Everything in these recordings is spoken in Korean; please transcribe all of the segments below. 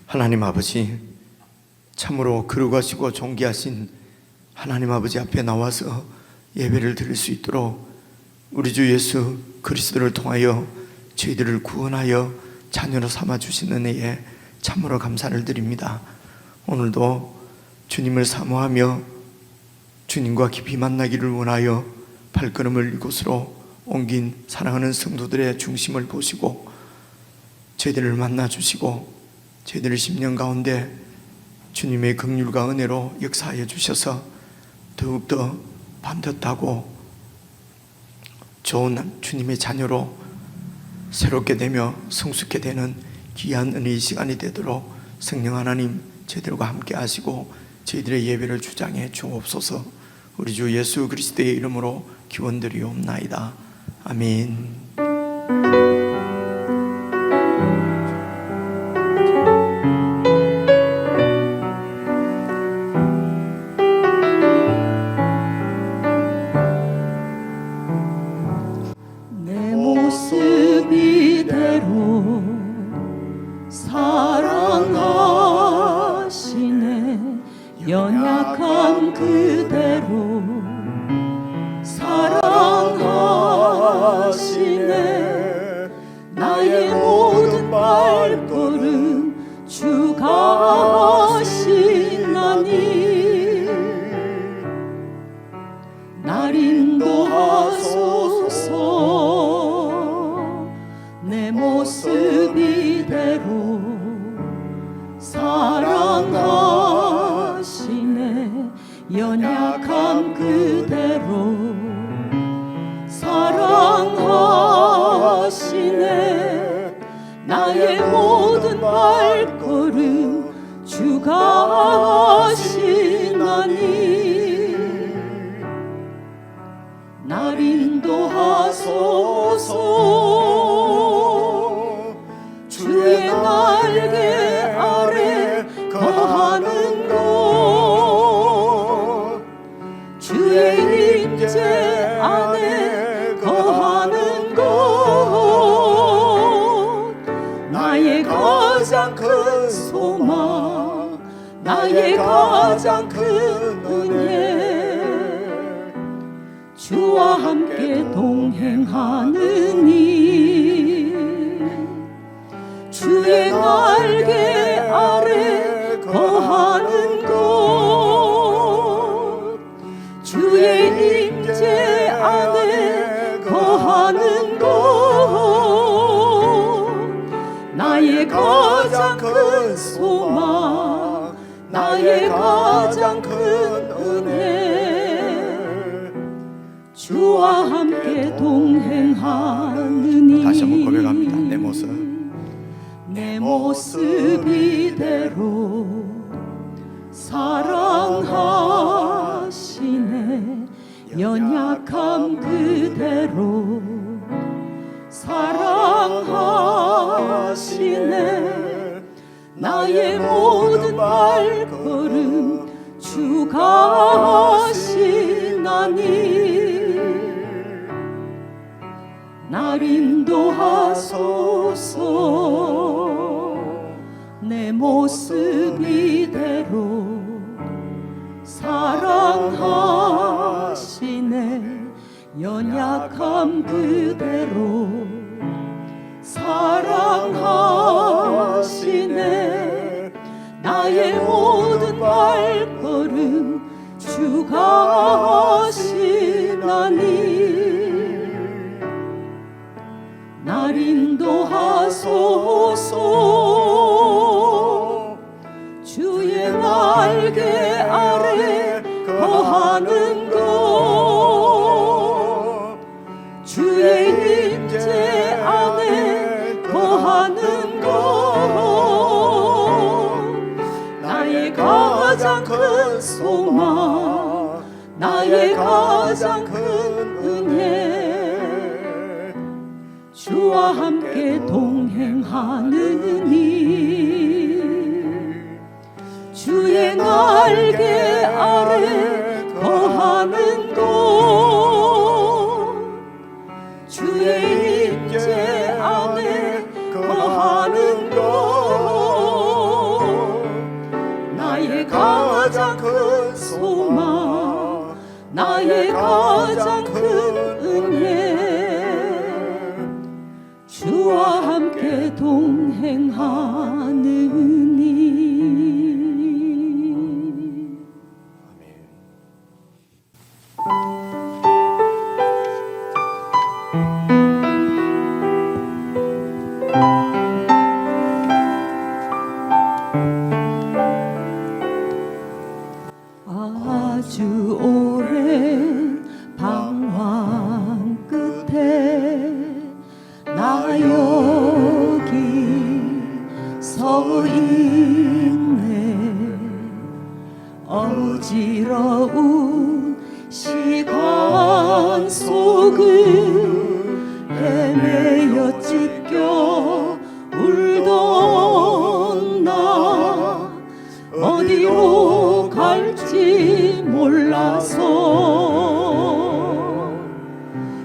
하나님 아버지, 참으로 거룩하시고 존귀하신 하나님 아버지 앞에 나와서 예배를 드릴 수 있도록 우리 주 예수 그리스도를 통하여 저희들을 구원하여 자녀로 삼아주시는 은혜에 참으로 감사를 드립니다. 오늘도 주님을 사모하며 주님과 깊이 만나기를 원하여 발걸음을 이곳으로 옮긴 사랑하는 성도들의 중심을 보시고 저희들을 만나주시고 저희들의 심령 가운데 주님의 긍휼과 은혜로 역사하여 주셔서 더욱더 반듯하고 좋은 주님의 자녀로 새롭게 되며 성숙해 되는 귀한 은혜의 시간이 되도록 성령 하나님 저희들과 함께 하시고 저희들의 예배를 주장해 주옵소서. 우리 주 예수 그리스도의 이름으로 기원드리옵나이다. 아멘. 내 모습 이대로 사랑하시네. 연약함 그대로 사랑하시네. 나의 모든 발걸음 주가 하시나니 날 인도하소서. 내 모습 이대로 사랑하시네. 연약함 그대로 사랑하시네. 나의 모든 발걸음 주가 하시나니 날 인도하소서. 주의 날개 아래 거하는 곳, 주의 임재 안에 거하는 곳, 나의 가장 큰 소망, 나의 가장 큰 은혜, 주와 함께 동행하느니 주의 날개 아래 거하는 곳, 주의 임재 안에 거하는 곳, 나의 가장 큰 소망, 나의 가장 큰 은혜, 주와 함께 동행하느니. 다시 한번 고백합니다. 내 모습 이대로 사랑하시네. 연약함 그대로 사랑하시네. 나의 모든 발걸음 주가 하시나니 날 인도하소서. 내 모습 이대로 사랑하시네. 연약함 그대로 사랑하시네. 나의 모든 발걸음 주가 하시나니 날 인도하소서. 주의 날개 아래 거하는 곳, 주의 임재 안에 거하는 곳, 나의 가장 큰 소망, 나의 가장 큰 은혜, 주와 함께 동행하느니 주의 날개 아래 거하는 곳, 주의 임재 안에 거하는 곳, 가장 큰 소망, 나의 가장 큰 은혜, 주와 함께 동행하느니. 아주 오랜 방황 끝에 나 여기 서 있네. 어지러운 시간 속을 헤매여 찢겨 울던 나, 어디로 갈지 몰라서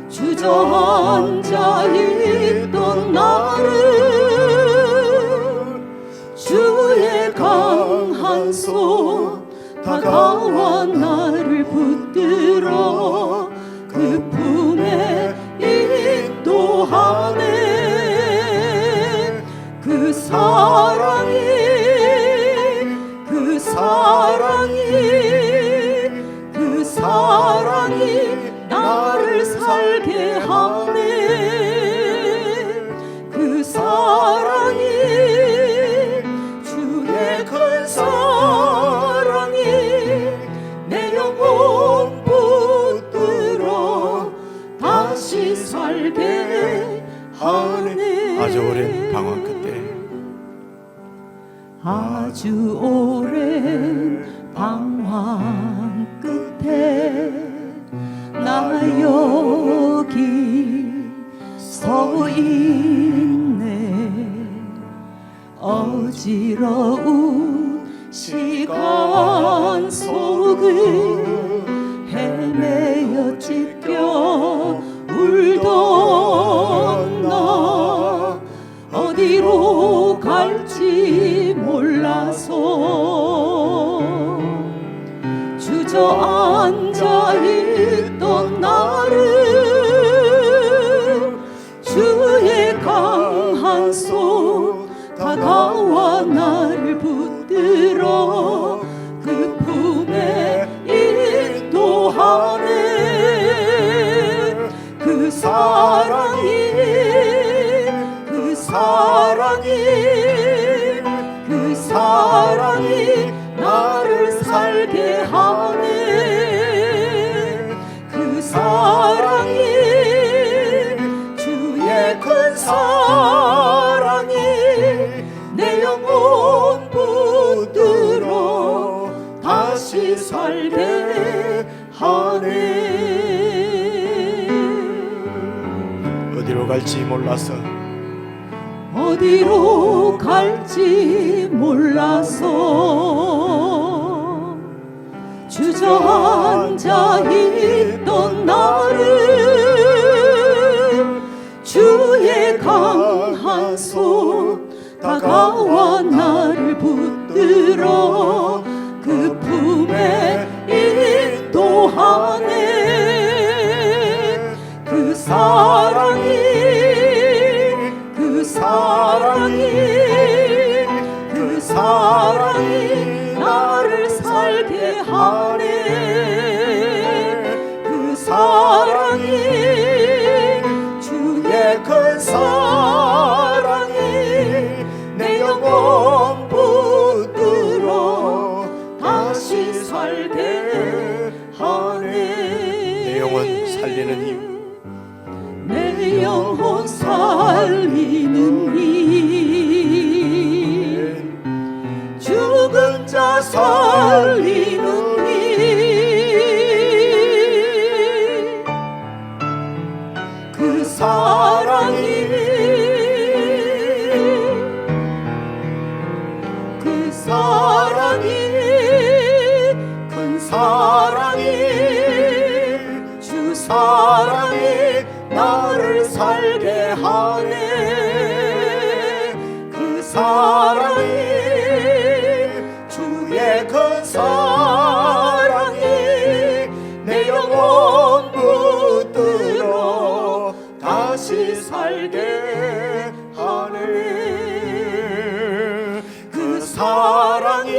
주저앉아 있던 나를 주의 강한 손 다가와 나를 붙들어 그 품에 인도하네. 그 사랑이 나를 살게 하네. 그 사랑이, 주의 큰 사랑이 내 영혼 붙들어 다시 살게 하네. 아주 오랜 방황 끝에, 아주 오랜 방황 끝에 나 여기 서 있네. 어지러운 시간 속을 헤매여 찢겨 울던 나, 어디로 갈지 몰라서 주저앉아 있던 나를 주의 강한 손 다가와 나를 붙들어 그 품에 인도하네. 그 사랑이 나를 살게 하네. 그 사랑이, 주의 큰 사랑이 내 영혼 붙들어 다시 살게 하네. 어디로 갈지 몰라서 어디로 갈지 몰라서 주저앉아 있던 나를 주의 강한 손 다가와 나를 붙들어 그 품에 인도하네. 그 사랑이 나를 살게 하네. 그 사랑이, 주의 큰 사랑이 내 영혼 붙들어 다시 살게 하네. 내 영혼 살리는 힘, 내 영혼 살리는 힘, 죽은 자 살리는 힘, 그 사랑이, 큰 사랑이, 주 사랑이 나를 살게 하네. 그 사랑이, 주의 큰 사랑이 사랑이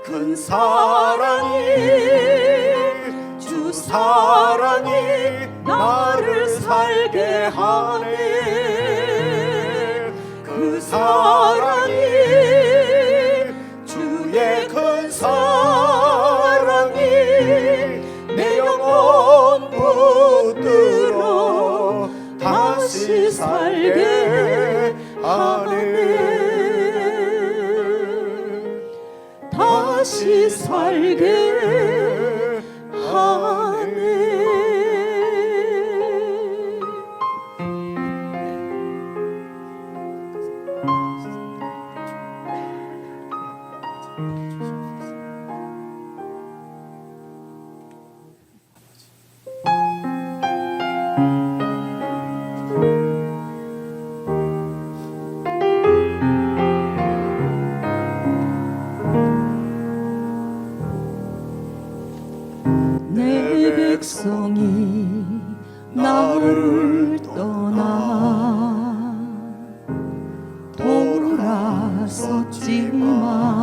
큰 사랑이 주 사랑이 나를 살게 하네 그 사랑이 주의 큰 사랑이 내 영혼 붙들어 다시 살게 하네 다시 살게 하네 내 백성이 나를 떠나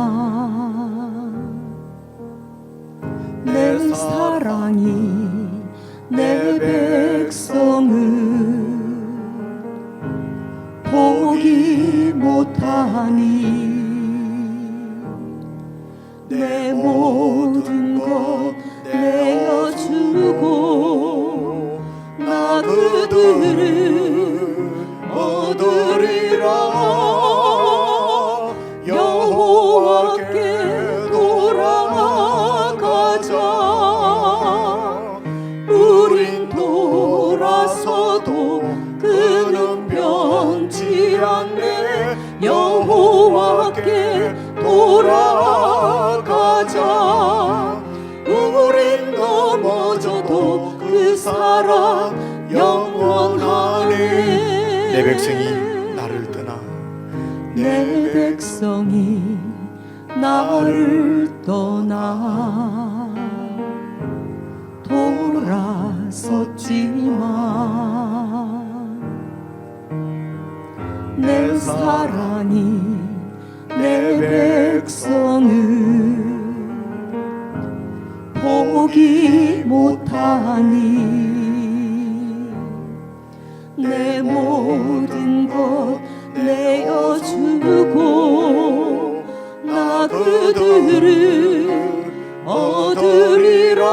돌아섰지만 내 사랑이 내 백성을 포기 못하니 내 모든 것 내어주고 나 그들을 얻으리라 여호와께 돌아가자 우린 돌아서도 그는 변치 않네 여호와께 돌아가자 우린 넘어져도 그 사랑 영원하네 내 백성이 나를 떠나 내 백성이 나를 떠나 돌아섰지만 내 사랑이 내 백성을 포기 못하니 내 모든 것 내어주고 나 그들을 얻으리라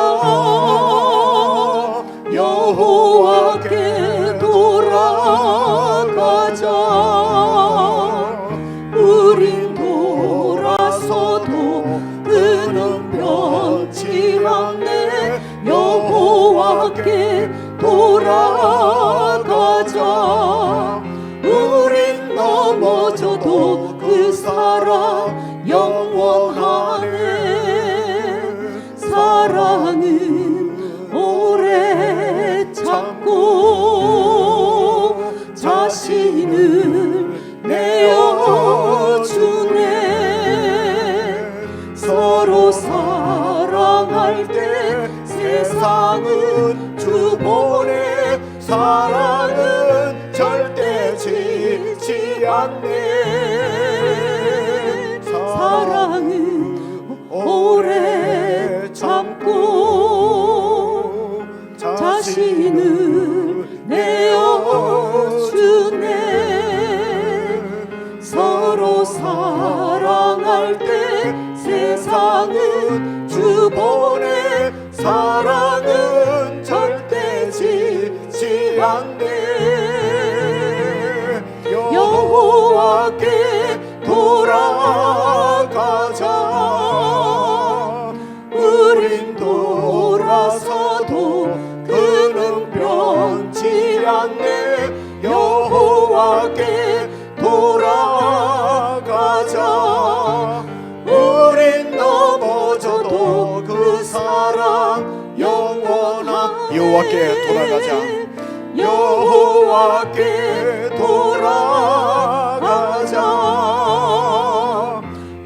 여호와께 돌아가자 우린 돌아서도 그는 변치 않네 여호와께 돌아가자 우린 넘어져도 그 사랑 영원하네 사랑은 오래 참고 자신을 내어주네 서로 사랑할 때 세상은 주보네 사랑은 절대 지지 않네 사랑은 오래 참고 자신을 내어주네 서로 사랑할 때 세상은 주보네 사랑은 절대 지지 않네 여호와께 돌아가자 우린 돌아서도 그는 변치 않네 여호와께 돌아가자 우린 넘어져도 그 사랑 영원한 여호와께 돌아가자 여호와께 돌아가자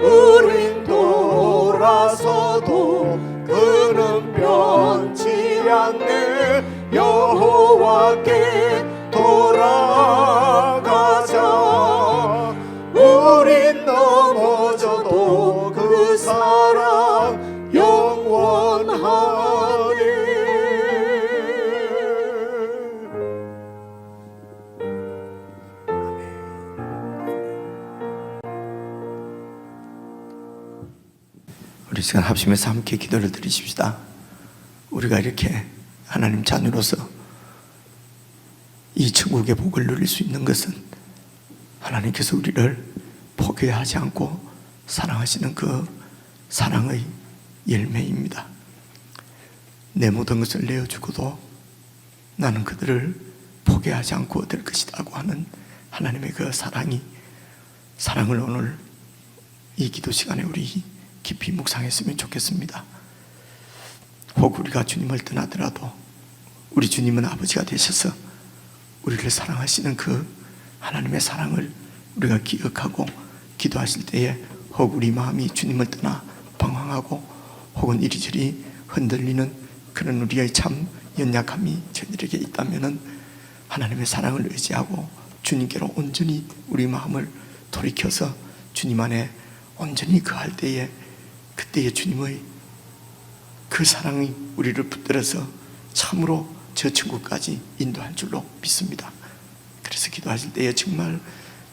우린 돌아서도 그는 변치 않네 여호와께 돌아가자 우린 너 우리 시간 합심해서 함께 기도를 드리십시다. 우리가 이렇게 하나님 자녀로서 이 천국의 복을 누릴 수 있는 것은 하나님께서 우리를 포기하지 않고 사랑하시는 그 사랑의 열매입니다. 내 모든 것을 내어주고도 나는 그들을 포기하지 않고 얻을 것이라고 하는 하나님의 그 사랑을 오늘 이 기도 시간에 우리 깊이 묵상했으면 좋겠습니다. 혹 우리가 주님을 떠나더라도 우리 주님은 아버지가 되셔서 우리를 사랑하시는 그 하나님의 사랑을 우리가 기억하고 기도하실 때에 혹 우리 마음이 주님을 떠나 방황하고 혹은 이리저리 흔들리는 그런 우리의 참 연약함이 저희들에게 있다면 하나님의 사랑을 의지하고 주님께로 온전히 우리 마음을 돌이켜서 주님 안에 온전히 거할 때에 그때에 주님의 그 사랑이 우리를 붙들어서 참으로 저 천국까지 인도할 줄로 믿습니다. 그래서 기도하실 때에 정말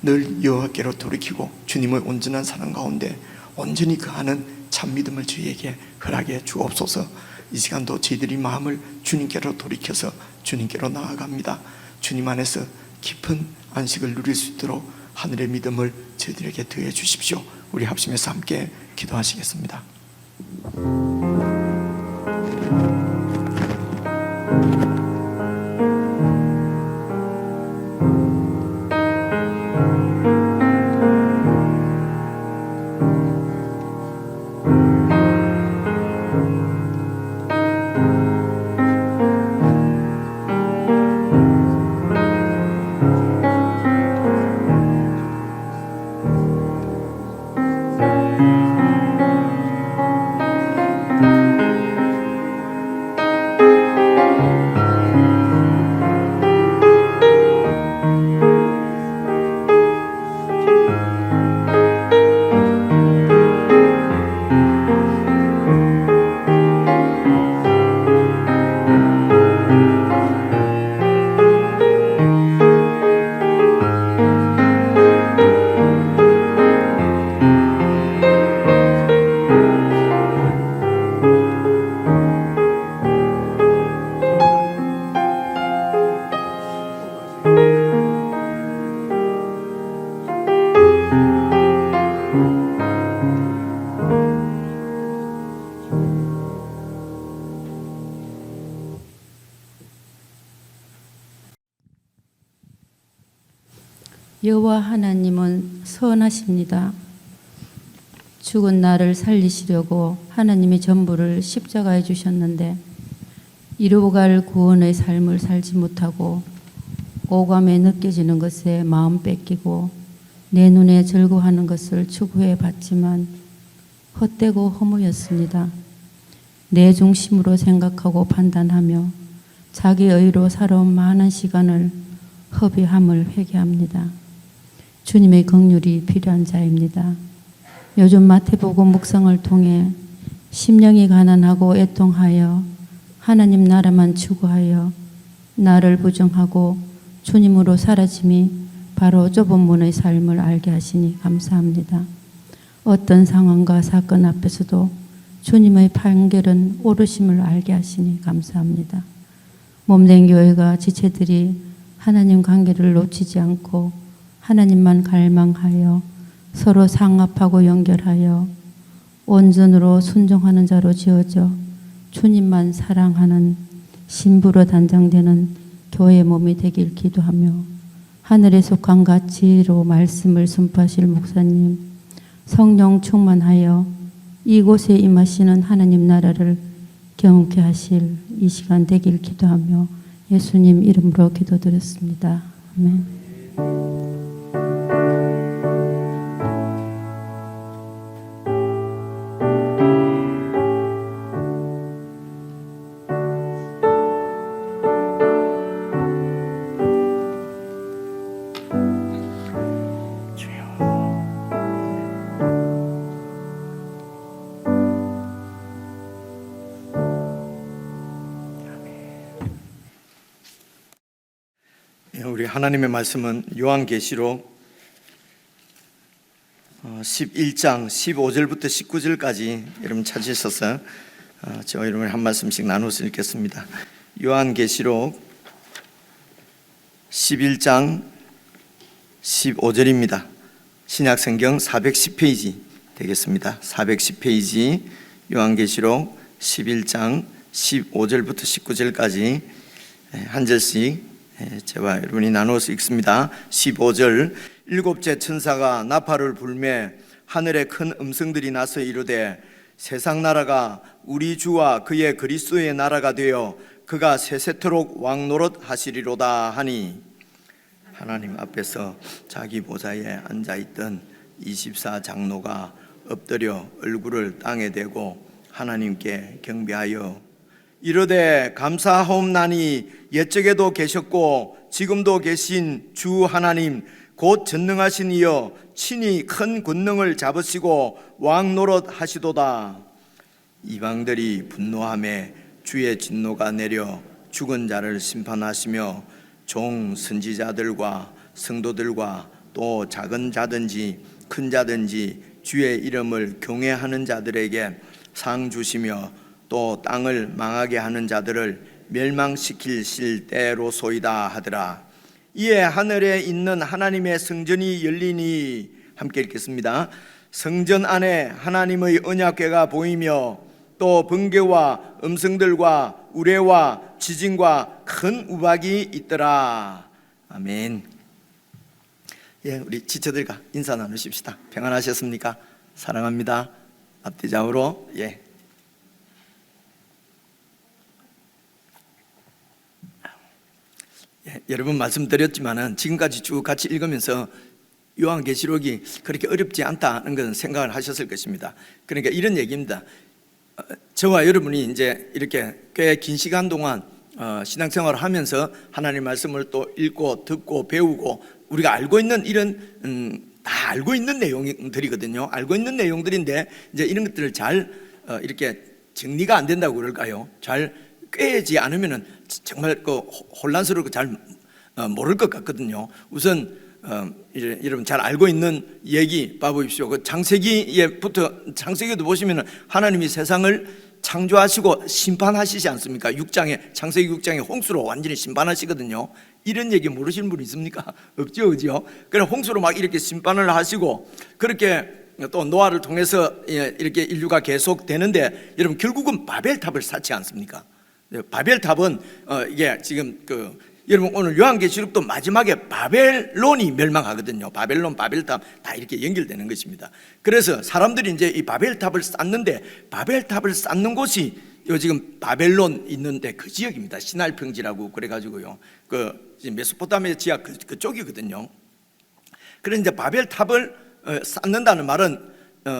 늘 여호와께로 돌이키고 주님의 온전한 사랑 가운데 온전히 거하는 참 믿음을 저희에게 허락해 주옵소서. 이 시간도 저희들이 마음을 주님께로 돌이켜서 주님께로 나아갑니다. 주님 안에서 깊은 안식을 누릴 수 있도록 하늘의 믿음을 저희들에게 더해 주십시오. 우리 합심해서 함께 기도하시겠습니다. 여호와 하나님은 선하십니다. 죽은 나를 살리시려고 하나님이 전부를 십자가에 주셨는데 이루어갈 구원의 삶을 살지 못하고 오감에 느껴지는 것에 마음 뺏기고 내 눈에 즐거워하는 것을 추구해 봤지만 헛되고 허무였습니다. 내 중심으로 생각하고 판단하며 자기 의로 살아온 많은 시간을 허비함을 회개합니다. 주님의 긍휼이 필요한 자입니다. 요즘 마태복음 묵상을 통해 심령이 가난하고 애통하여 하나님 나라만 추구하여 나를 부정하고 주님으로 사라짐이 바로 좁은 문의 삶을 알게 하시니 감사합니다. 어떤 상황과 사건 앞에서도 주님의 판결은 옳으심을 알게 하시니 감사합니다. 몸된 교회가 지체들이 하나님 관계를 놓치지 않고 하나님만 갈망하여 서로 상합하고 연결하여 온전으로 순종하는 자로 지어져 주님만 사랑하는 신부로 단장되는 교회의 몸이 되길 기도하며 하늘에 속한 가치로 말씀을 선포하실 목사님, 성령 충만하여 이곳에 임하시는 하나님 나라를 경험케 하실 이 시간 되길 기도하며 예수님 이름으로 기도드렸습니다. 아멘. 우리 하나님의 말씀은 요한계시록 11장 15절부터 19절까지 여러분 찾으셔서 저와 여러분이 한 말씀씩 나눠서 읽겠습니다. 요한계시록 11장 15절입니다. 신약성경 410페이지 되겠습니다. 410페이지 요한계시록 11장 15절부터 19절까지 한 절씩 저와 여러분이 나누어서 읽습니다. 15절 일곱째 천사가 나팔을 불매 하늘에 큰 음성들이 나서 이르되 세상 나라가 우리 주와 그의 그리스도의 나라가 되어 그가 세세토록 왕노릇 하시리로다 하니, 하나님 앞에서 자기 보좌에 앉아있던 24장로가 엎드려 얼굴을 땅에 대고 하나님께 경배하여 이르되 감사하옵나니 옛적에도 계셨고 지금도 계신 주 하나님 곧 전능하신 이여 친히 큰 권능을 잡으시고 왕노릇 하시도다. 이방들이 분노하며 주의 진노가 내려 죽은 자를 심판하시며 종 선지자들과 성도들과 또 작은 자든지 큰 자든지 주의 이름을 경외하는 자들에게 상 주시며 또 땅을 망하게 하는 자들을 멸망시키실 때로소이다 하더라. 이에 하늘에 있는 하나님의 성전이 열리니, 함께 읽겠습니다. 성전 안에 하나님의 언약궤가 보이며 또 번개와 음성들과 우레와 지진과 큰 우박이 있더라. 아멘. 예, 우리 지체들과 인사 나누십시다. 평안하셨습니까? 사랑합니다. 앞뒤 좌우로. 예. 여러분 말씀드렸지만은 지금까지 쭉 같이 읽으면서 요한계시록이 그렇게 어렵지 않다는 건 생각을 하셨을 것입니다. 그러니까 이런 얘기입니다. 저와 여러분이 이제 이렇게 꽤 긴 시간 동안 신앙생활을 하면서 하나님 말씀을 또 읽고 듣고 배우고 우리가 알고 있는 이런 다 알고 있는 내용들이거든요. 알고 있는 내용들인데 이제 이런 것들을 잘 이렇게 정리가 안 된다고 그럴까요? 잘 꿰지 않으면은 정말 그 혼란스럽고 잘 모를 것 같거든요. 우선 여러분 잘 알고 있는 얘기 봐보십시오. 그 창세기에부터 창세기도 보시면은 하나님이 세상을 창조하시고 심판하시지 않습니까? 6장에 창세기 6장에 홍수로 완전히 심판하시거든요. 이런 얘기 모르시는 분 있습니까? 없죠, 그죠? 그래 홍수로 막 이렇게 심판을 하시고 그렇게 또 노아를 통해서 이렇게 인류가 계속 되는데 여러분 결국은 바벨탑을 쌓지 않습니까? 바벨탑은 이게 지금 여러분 오늘 요한계시록도 마지막에 바벨론이 멸망하거든요. 바벨론, 바벨탑 다 이렇게 연결되는 것입니다. 그래서 사람들이 이제 이 바벨탑을 쌓는데 바벨탑을 쌓는 곳이 요 지금 바벨론 있는데 그 지역입니다. 시날 평지라고 그래가지고요. 메소포타미아 지역 그쪽이거든요. 그래서 이제 바벨탑을 쌓는다는 말은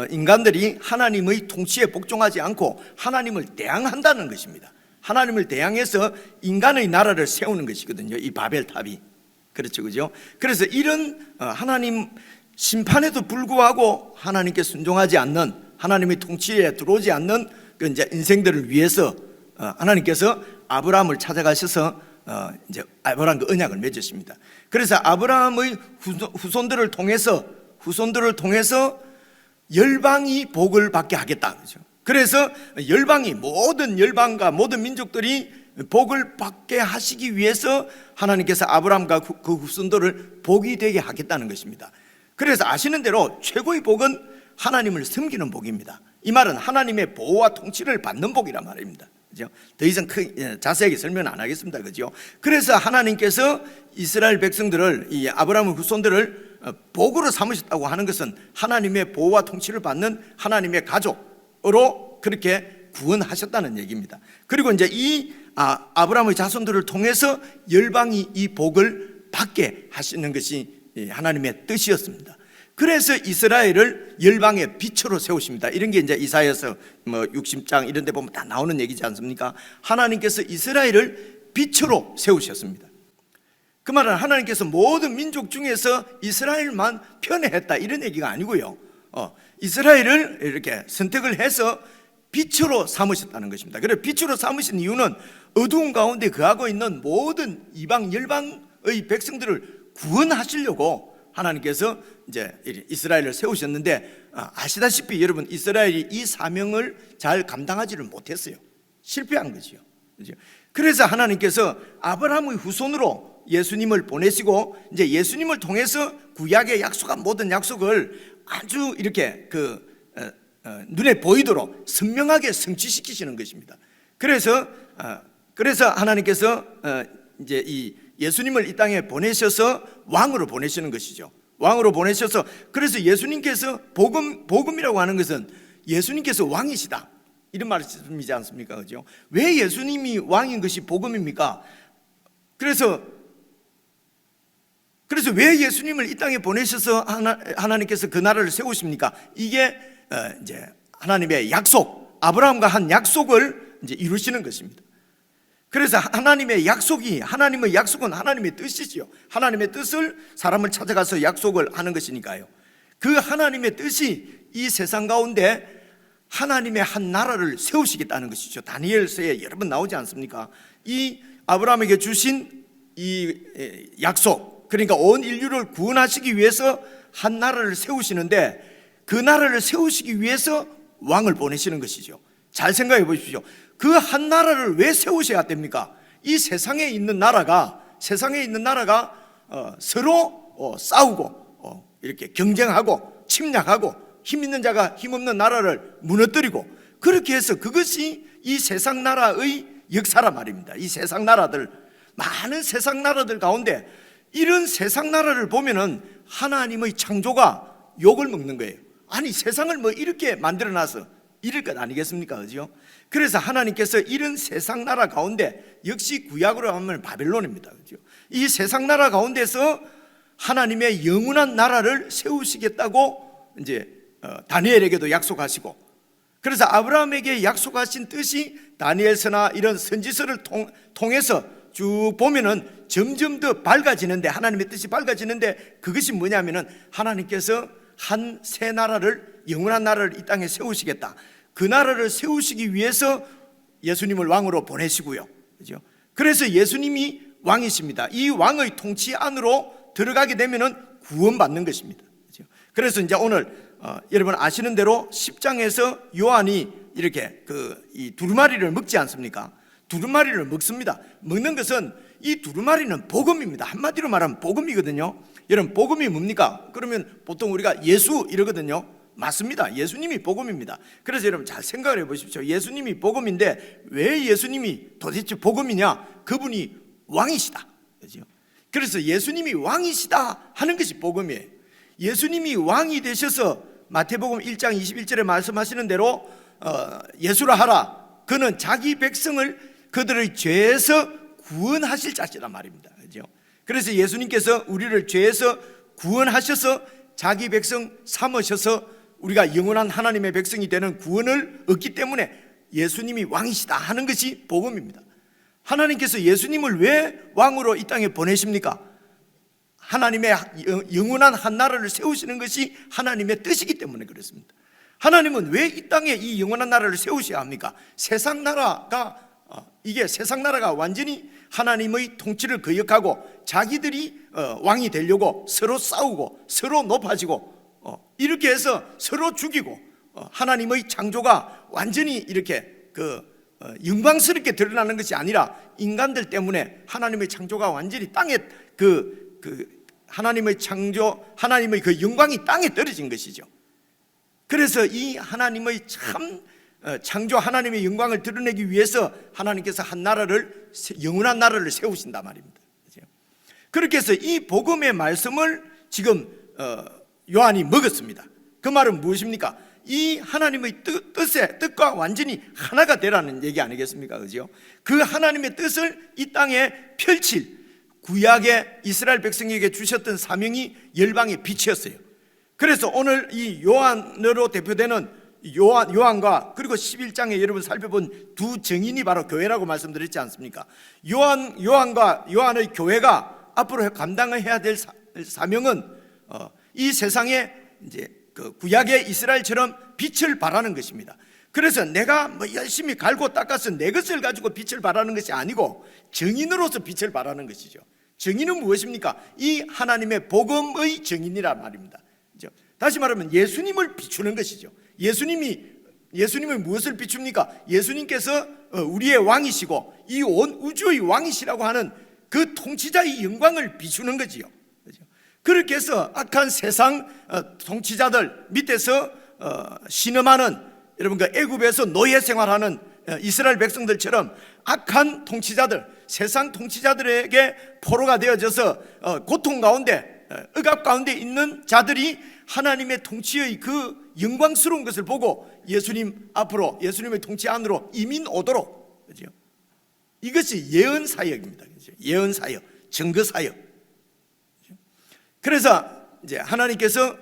인간들이 하나님의 통치에 복종하지 않고 하나님을 대항한다는 것입니다. 하나님을 대항해서 인간의 나라를 세우는 것이거든요. 이 바벨탑이. 그렇죠, 그죠? 그래서 이런 하나님 심판에도 불구하고 하나님께 순종하지 않는, 하나님의 통치에 들어오지 않는 그 이제 인생들을 위해서 하나님께서 아브라함을 찾아가셔서 이제 아브라함 그 언약을 맺으십니다. 그래서 아브라함의 후손들을 통해서 열방이 복을 받게 하겠다, 그죠? 그래서 열방이 모든 열방과 모든 민족들이 복을 받게 하시기 위해서 하나님께서 아브라함과 그 후손들을 복이 되게 하겠다는 것입니다. 그래서 아시는 대로 최고의 복은 하나님을 섬기는 복입니다. 이 말은 하나님의 보호와 통치를 받는 복이란 말입니다. 그죠? 더 이상 자세하게 설명 안 하겠습니다. 그죠? 그래서 하나님께서 이스라엘 백성들을, 이 아브라함의 후손들을 복으로 삼으셨다고 하는 것은 하나님의 보호와 통치를 받는 하나님의 가족으로 그렇게 구원하셨다는 얘기입니다. 그리고 이제 이 아브라함의 자손들을 통해서 열방이 이 복을 받게 하시는 것이 하나님의 뜻이었습니다. 그래서 이스라엘을 열방의 빛으로 세우십니다. 이런 게 이제 이사야서 60장 이런 데 보면 다 나오는 얘기지 않습니까? 하나님께서 이스라엘을 빛으로 세우셨습니다. 그 말은 하나님께서 모든 민족 중에서 이스라엘만 편애했다 이런 얘기가 아니고요. 이스라엘을 이렇게 선택을 해서 빛으로 삼으셨다는 것입니다. 그래서 빛으로 삼으신 이유는 어두운 가운데 거하고 있는 모든 이방 열방의 백성들을 구원하시려고 하나님께서 이제 이스라엘을 세우셨는데 아시다시피 여러분 이스라엘이 이 사명을 잘 감당하지를 못했어요. 실패한 거지요. 그래서 하나님께서 아브라함의 후손으로 예수님을 보내시고 이제 예수님을 통해서 구약의 약속한 모든 약속을 아주 이렇게 눈에 보이도록 선명하게 성취시키시는 것입니다. 그래서 하나님께서 이제 이 예수님을 이 땅에 보내셔서 왕으로 보내시는 것이죠. 왕으로 보내셔서 그래서 예수님께서 복음이라고 하는 것은 예수님께서 왕이시다 이런 말씀이지 않습니까? 그죠? 왜 예수님이 왕인 것이 복음입니까? 그래서 왜 예수님을 이 땅에 보내셔서 하나님께서 그 나라를 세우십니까? 이게 이제 하나님의 약속, 아브라함과 한 약속을 이제 이루시는 것입니다. 그래서 하나님의 약속은 하나님의 뜻이지요. 하나님의 뜻을 사람을 찾아가서 약속을 하는 것이니까요. 그 하나님의 뜻이 이 세상 가운데 하나님의 한 나라를 세우시겠다는 것이죠. 다니엘서에 여러 번 나오지 않습니까? 이 아브라함에게 주신 이 약속, 그러니까 온 인류를 구원하시기 위해서 한 나라를 세우시는데 그 나라를 세우시기 위해서 왕을 보내시는 것이죠. 잘 생각해 보십시오. 그 한 나라를 왜 세우셔야 됩니까? 이 세상에 있는 나라가 서로 싸우고 이렇게 경쟁하고 침략하고 힘 있는 자가 힘 없는 나라를 무너뜨리고 그렇게 해서 그것이 이 세상 나라의 역사란 말입니다. 이 세상 나라들, 많은 세상 나라들 가운데 이런 세상 나라를 보면은 하나님의 창조가 욕을 먹는 거예요. 아니 세상을 뭐 이렇게 만들어놔서 이럴 것 아니겠습니까? 그죠? 그래서 하나님께서 이런 세상 나라 가운데 역시 구약으로 하면 바벨론입니다. 그죠? 이 세상 나라 가운데서 하나님의 영원한 나라를 세우시겠다고 이제 다니엘에게도 약속하시고 그래서 아브라함에게 약속하신 뜻이 다니엘서나 이런 선지서를 통해서 쭉 보면은 점점 더 밝아지는데 하나님의 뜻이 밝아지는데 그것이 뭐냐면은 하나님께서 한 새 나라를 영원한 나라를 이 땅에 세우시겠다. 그 나라를 세우시기 위해서 예수님을 왕으로 보내시고요. 그죠? 그래서 예수님이 왕이십니다. 이 왕의 통치 안으로 들어가게 되면은 구원받는 것입니다. 그죠? 그래서 이제 오늘 여러분 아시는 대로 10장에서 요한이 이렇게 이 두루마리를 먹지 않습니까? 두루마리를 먹습니다. 먹는 것은 이 두루마리는 복음입니다. 한마디로 말하면 복음이거든요. 여러분 복음이 뭡니까? 그러면 보통 우리가 예수 이러거든요. 맞습니다. 예수님이 복음입니다. 그래서 여러분 잘 생각을 해보십시오. 예수님이 복음인데 왜 예수님이 도대체 복음이냐? 그분이 왕이시다. 그렇죠? 그래서 예수님이 왕이시다 하는 것이 복음이에요. 예수님이 왕이 되셔서 마태복음 1장 21절에 말씀하시는 대로 예수라 하라. 그는 자기 백성을 그들의 죄에서 구원하실 자시란 말입니다. 그렇죠? 그래서 예수님께서 우리를 죄에서 구원하셔서 자기 백성 삼으셔서 우리가 영원한 하나님의 백성이 되는 구원을 얻기 때문에 예수님이 왕이시다 하는 것이 복음입니다. 하나님께서 예수님을 왜 왕으로 이 땅에 보내십니까? 하나님의 영원한 한 나라를 세우시는 것이 하나님의 뜻이기 때문에 그렇습니다. 하나님은 왜 이 땅에 이 영원한 나라를 세우셔야 합니까? 세상 나라가 완전히 하나님의 통치를 거역하고 자기들이 왕이 되려고 서로 싸우고 서로 높아지고 이렇게 해서 서로 죽이고 하나님의 창조가 완전히 이렇게 영광스럽게 드러나는 것이 아니라 인간들 때문에 하나님의 창조가 완전히 땅에 하나님의 창조, 하나님의 그 영광이 땅에 떨어진 것이죠. 그래서 이 하나님의 창조 하나님의 영광을 드러내기 위해서 하나님께서 한 나라를 영원한 나라를 세우신단 말입니다. 그렇게 해서 이 복음의 말씀을 지금 요한이 먹었습니다. 그 말은 무엇입니까? 이 하나님의 뜻과 완전히 하나가 되라는 얘기 아니겠습니까? 그죠? 그 하나님의 뜻을 이 땅에 펼칠 구약의 이스라엘 백성에게 주셨던 사명이 열방의 빛이었어요. 그래서 오늘 이 요한으로 대표되는 요한과 그리고 11장에 여러분 살펴본 두 증인이 바로 교회라고 말씀드렸지 않습니까? 요한과 요한의 교회가 앞으로 감당해야 될 사명은 이 세상에 이제 그 구약의 이스라엘처럼 빛을 발하는 것입니다. 그래서 내가 뭐 열심히 갈고 닦아서 내 것을 가지고 빛을 발하는 것이 아니고 증인으로서 빛을 발하는 것이죠. 정의는 무엇입니까? 이 하나님의 복음의 정의니란 말입니다. 그죠? 다시 말하면 예수님을 비추는 것이죠. 예수님이 무엇을 비춥니까? 예수님께서 우리의 왕이시고 이 온 우주의 왕이시라고 하는 그 통치자의 영광을 비추는 거지요. 그죠? 그렇게 해서 악한 세상 통치자들 밑에서 신음하는, 여러분 그 애굽에서 노예 생활하는 이스라엘 백성들처럼 악한 통치자들, 세상 통치자들에게 포로가 되어져서 고통 가운데, 억압 가운데 있는 자들이 하나님의 통치의 그 영광스러운 것을 보고 예수님 앞으로, 예수님의 통치 안으로 이민 오도록, 그죠? 이것이 예언 사역입니다. 그죠? 예언 사역, 증거 사역. 그래서 이제 하나님께서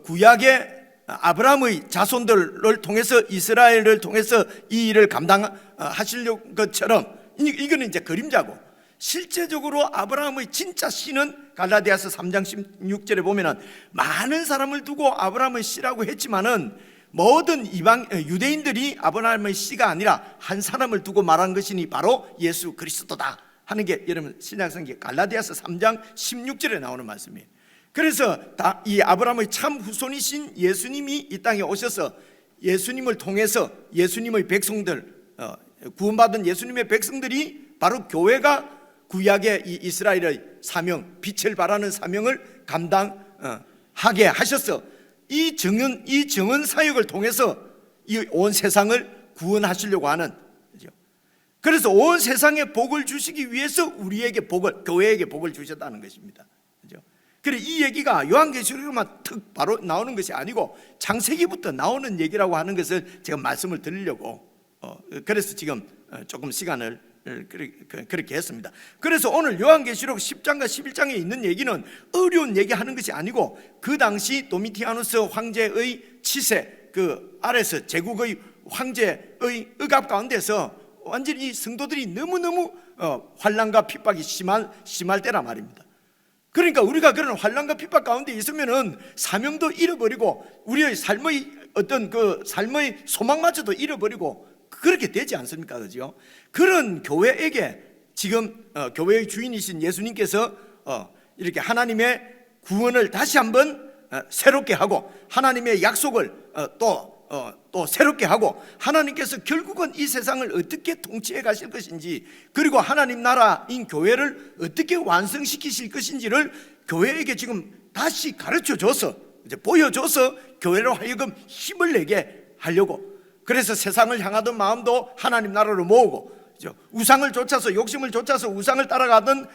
구약의 아브라함의 자손들을 통해서, 이스라엘을 통해서 이 일을 감당하시려는 것처럼, 이거는 이제 그림자고, 실제적으로 아브라함의 진짜 씨는 갈라디아서 3장 16절에 보면은 많은 사람을 두고 아브라함의 씨라고 했지만은 모든 유대인들이 아브라함의 씨가 아니라 한 사람을 두고 말한 것이니 바로 예수 그리스도다 하는 게 여러분 신약성경 갈라디아서 3장 16절에 나오는 말씀이에요. 그래서 이 아브라함의 참 후손이신 예수님이 이 땅에 오셔서 예수님을 통해서 예수님의 백성들, 구원받은 예수님의 백성들이 바로 교회가 구약의 이 이스라엘의 사명, 빛을 발하는 사명을 감당하게 하셔서 이 정은 사역을 통해서 이 온 세상을 구원하시려고 하는 거죠. 그래서 온 세상에 복을 주시기 위해서 우리에게 복을, 교회에게 복을 주셨다는 것입니다. 그죠? 그래 이 얘기가 요한계시록에만 특 바로 나오는 것이 아니고 창세기부터 나오는 얘기라고 하는 것을 제가 말씀을 드리려고 그래서 지금 조금 시간을 그렇게 했습니다. 그래서 오늘 요한계시록 10장과 11장에 있는 얘기는 어려운 얘기하는 것이 아니고 그 당시 도미티아누스 황제의 치세, 그 아레스 제국의 황제의 억압 가운데서 완전히 성도들이 너무너무 환난과 핍박이 심할 때란 말입니다. 그러니까 우리가 그런 환난과 핍박 가운데 있으면은 사명도 잃어버리고 우리의 삶의 어떤 그 삶의 소망마저도 잃어버리고 그렇게 되지 않습니까? 그죠? 그런 교회에게 지금 교회의 주인이신 예수님께서 이렇게 하나님의 구원을 다시 한번 새롭게 하고 하나님의 약속을 또 새롭게 하고 하나님께서 결국은 이 세상을 어떻게 통치해 가실 것인지 그리고 하나님 나라인 교회를 어떻게 완성시키실 것인지를 교회에게 지금 다시 가르쳐줘서 이제 보여줘서 교회로 하여금 힘을 내게 하려고 그래서 세상을 향하던 마음도 하나님 나라로 모으고 우상을 쫓아서 욕심을 쫓아서 우상을 따라가던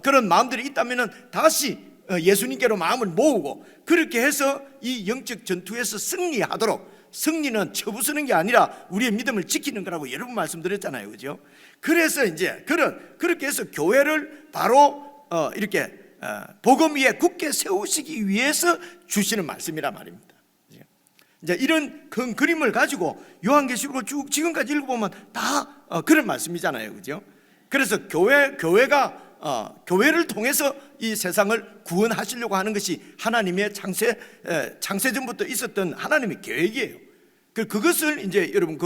그런 마음들이 있다면 다시 예수님께로 마음을 모으고 그렇게 해서 이 영적 전투에서 승리하도록 승리는 쳐부수는 게 아니라 우리의 믿음을 지키는 거라고 여러 번 말씀드렸잖아요. 그죠? 그래서 이제 그렇게 해서 교회를 바로 이렇게 복음 위에 굳게 세우시기 위해서 주시는 말씀이란 말입니다. 이제 이런 큰 그림을 가지고 요한계시록을 쭉 지금까지 읽어보면 다 그런 말씀이잖아요. 그죠? 그래서 교회가 교회를 통해서 이 세상을 구원하시려고 하는 것이 하나님의 창세전부터 있었던 하나님의 계획이에요. 그것을 이제 여러분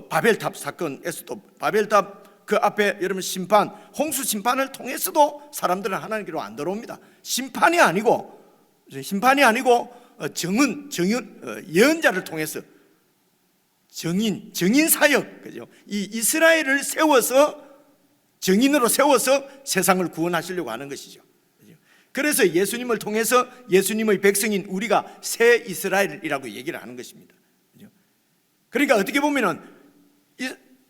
바벨탑 사건에서도 바벨탑 그 앞에 여러분 심판, 홍수 심판을 통해서도 사람들은 하나님께로 안 들어옵니다. 심판이 아니고 예언자를 통해서 증인 사역, 그죠? 이 이스라엘을 세워서 증인으로 세워서 세상을 구원하시려고 하는 것이죠. 그죠? 그래서 예수님을 통해서 예수님의 백성인 우리가 새 이스라엘이라고 얘기를 하는 것입니다. 그죠? 그러니까 어떻게 보면은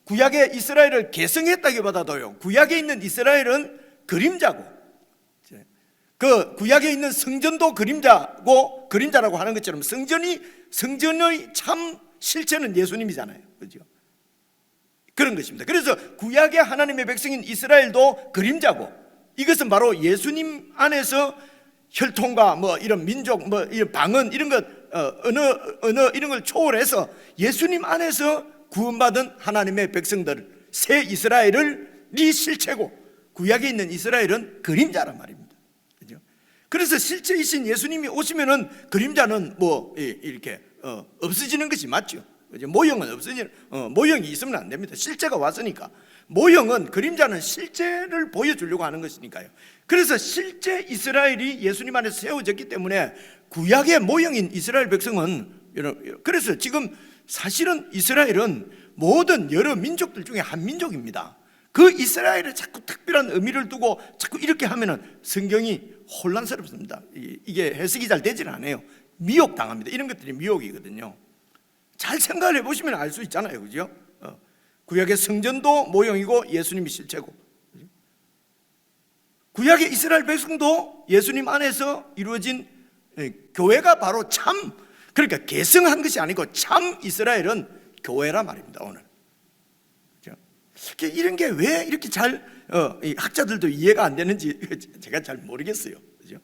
구약의 이스라엘을 계승했다기보다도요, 구약에 있는 이스라엘은 그림자고 그 구약에 있는 성전도 그림자라고 하는 것처럼 성전의 참 실체는 예수님이잖아요. 그죠? 그런 것입니다. 그래서 구약의 하나님의 백성인 이스라엘도 그림자고 이것은 바로 예수님 안에서 혈통과 뭐 이런 민족, 뭐 이런 방언 이런 것 언어 이런 걸 초월해서 예수님 안에서 구원받은 하나님의 백성들 새 이스라엘이 실체고 구약에 있는 이스라엘은 그림자란 말입니다. 그래서 실제이신 예수님이 오시면은 그림자는 뭐 이렇게 없어지는 것이 맞죠. 그죠? 모형은 모형이 있으면 안 됩니다. 실제가 왔으니까. 모형은, 그림자는 실제를 보여주려고 하는 것이니까요. 그래서 실제 이스라엘이 예수님 안에서 세워졌기 때문에 구약의 모형인 이스라엘 백성은, 그래서 지금 사실은 이스라엘은 모든 여러 민족들 중에 한 민족입니다. 그 이스라엘에 자꾸 특별한 의미를 두고 자꾸 이렇게 하면은 성경이 혼란스럽습니다. 이게 해석이 잘 되지는 않아요. 미혹당합니다. 이런 것들이 미혹이거든요. 잘 생각을 해보시면 알 수 있잖아요, 그죠? 구약의 성전도 모형이고 예수님이 실체고, 구약의 이스라엘 백성도 예수님 안에서 이루어진 교회가 바로 참, 그러니까 계승한 것이 아니고 참 이스라엘은 교회란 말입니다, 오늘. 이런 게 왜 이렇게 잘 학자들도 이해가 안 되는지 제가 잘 모르겠어요. 그죠?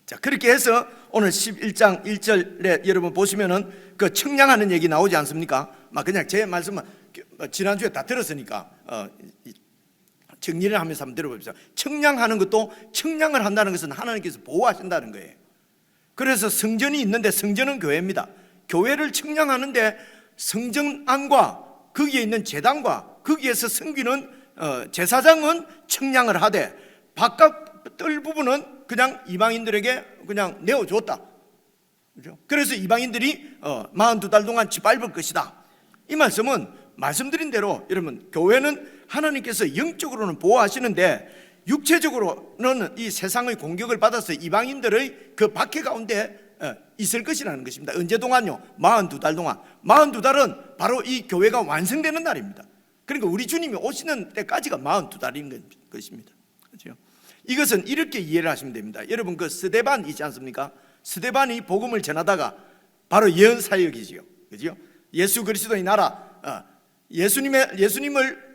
자, 그렇게 해서 오늘 11장 1절에 여러분 보시면은 그 청량하는 얘기 나오지 않습니까? 막 그냥 제 말씀은 지난주에 다 들었으니까 정리를 하면서 한번 들어봅시다. 청량하는 것도, 청량을 한다는 것은 하나님께서 보호하신다는 거예요. 그래서 성전이 있는데, 성전은 교회입니다. 교회를 청량하는데 성전 안과 거기에 있는 제단과 거기에서 섬기는 제사장은 청량을 하되 바깥 뜰 부분은 그냥 이방인들에게 그냥 내어줬다. 그죠? 그래서 이방인들이 42달 동안 짓밟을 것이다. 이 말씀은 말씀드린 대로 여러분, 교회는 하나님께서 영적으로는 보호하시는데 육체적으로는 이 세상의 공격을 받아서 이방인들의 그 박해 가운데 있을 것이라는 것입니다. 언제 동안요? 42달 동안. 42달은 바로 이 교회가 완성되는 날입니다. 그러니까 우리 주님이 오시는 때까지가 42달인 것입니다. 그렇죠? 이것은 이렇게 이해를 하시면 됩니다. 여러분, 그 스데반 있지 않습니까? 스데반이 복음을 전하다가 바로 예언 사역이지요. 그죠? 예수 그리스도의 나라, 예수님을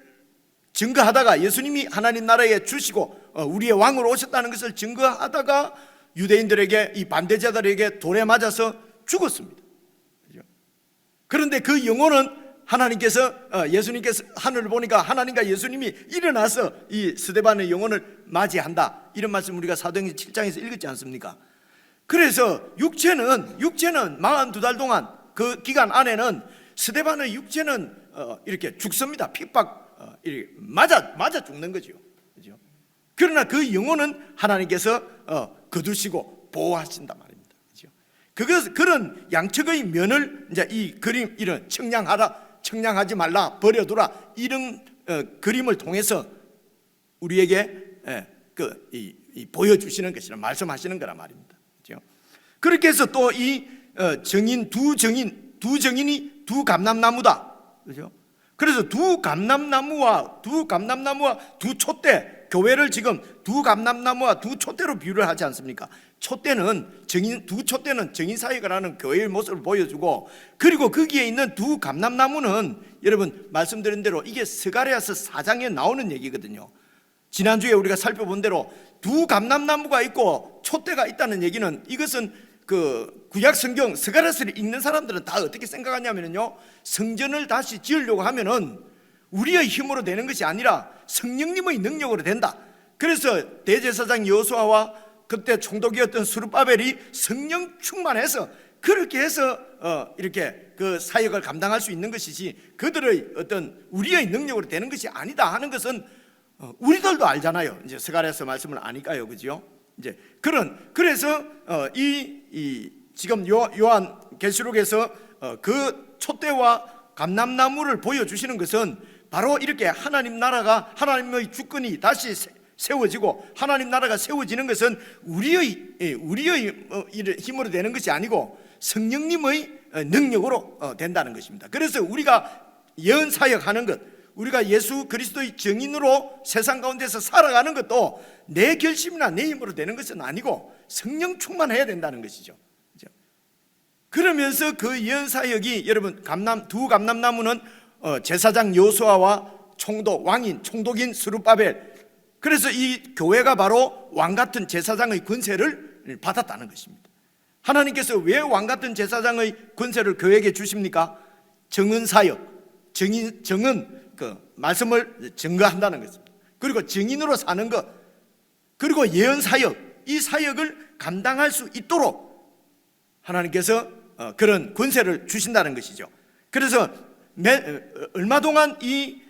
증거하다가 예수님이 하나님 나라에 주시고 우리의 왕으로 오셨다는 것을 증거하다가 유대인들에게, 이 반대자들에게 돌에 맞아서 죽었습니다. 그죠? 그런데 그 영혼은 하나님께서, 예수님께서 하늘을 보니까 하나님과 예수님이 일어나서 이 스데반의 영혼을 맞이한다, 이런 말씀 우리가 사도행전 7장에서 읽었지 않습니까? 그래서 육체는 42달 동안 그 기간 안에는 스데반의 육체는 이렇게 죽습니다. 핍박, 이렇게 맞아 죽는 거죠. 그죠? 그러나 그 영혼은 하나님께서 거두시고 보호하신단 말입니다. 그죠? 그런 양측의 면을 이제 이 그림, 이런 청량하지 말라, 버려두라, 이런 그림을 통해서 우리에게 보여주시는 것이라, 말씀하시는 거란 말입니다. 그죠? 그렇게 해서 또 이 두 정인이 두 감람나무다. 그죠? 그래서 두 감람나무와 두 촛대, 교회를 지금 두 감람나무와 두 촛대로 비유를 하지 않습니까? 두 촛대는 정인 사역을 하는 교회의 모습을 보여주고, 그리고 거기에 있는 두 감람나무는 여러분 말씀드린 대로 이게 스가랴서 4장에 나오는 얘기거든요. 지난주에 우리가 살펴본 대로 두 감람나무가 있고 촛대가 있다는 얘기는, 이것은 그 구약 성경 스가랴서를 읽는 사람들은 다 어떻게 생각하냐면요, 성전을 다시 지으려고 하면은 우리의 힘으로 되는 것이 아니라 성령님의 능력으로 된다. 그래서 대제사장 여호수아와 그때 총독이었던 스룹바벨이 성령 충만해서 그렇게 해서 이렇게 그 사역을 감당할 수 있는 것이지, 그들의 어떤 우리의 능력으로 되는 것이 아니다 하는 것은 우리들도 알잖아요. 이제 스가랴서 말씀을 아니까요, 그죠? 이제 그래서 지금 요한 계시록에서 그 촛대와 감람나무를 보여주시는 것은 바로 이렇게 하나님 나라가, 하나님의 주권이 다시 세워지고, 하나님 나라가 세워지는 것은 우리의 힘으로 되는 것이 아니고 성령님의 능력으로 된다는 것입니다. 그래서 우리가 예언 사역하는 것, 우리가 예수 그리스도의 증인으로 세상 가운데서 살아가는 것도 내 결심이나 내 힘으로 되는 것은 아니고 성령 충만해야 된다는 것이죠. 그러면서 그 예언 사역이, 여러분, 두 감람나무는 제사장 여호수아와 총독인 스룹바벨, 그래서 이 교회가 바로 왕같은 제사장의 권세를 받았다는 것입니다. 하나님께서 왜 왕같은 제사장의 권세를 교회에게 주십니까? 정은 사역, 정은 그 말씀을 증거한다는 것입니다. 그리고 증인으로 사는 것, 그리고 예언 사역, 이 사역을 감당할 수 있도록 하나님께서 그런 권세를 주신다는 것이죠. 그래서 얼마 동안 이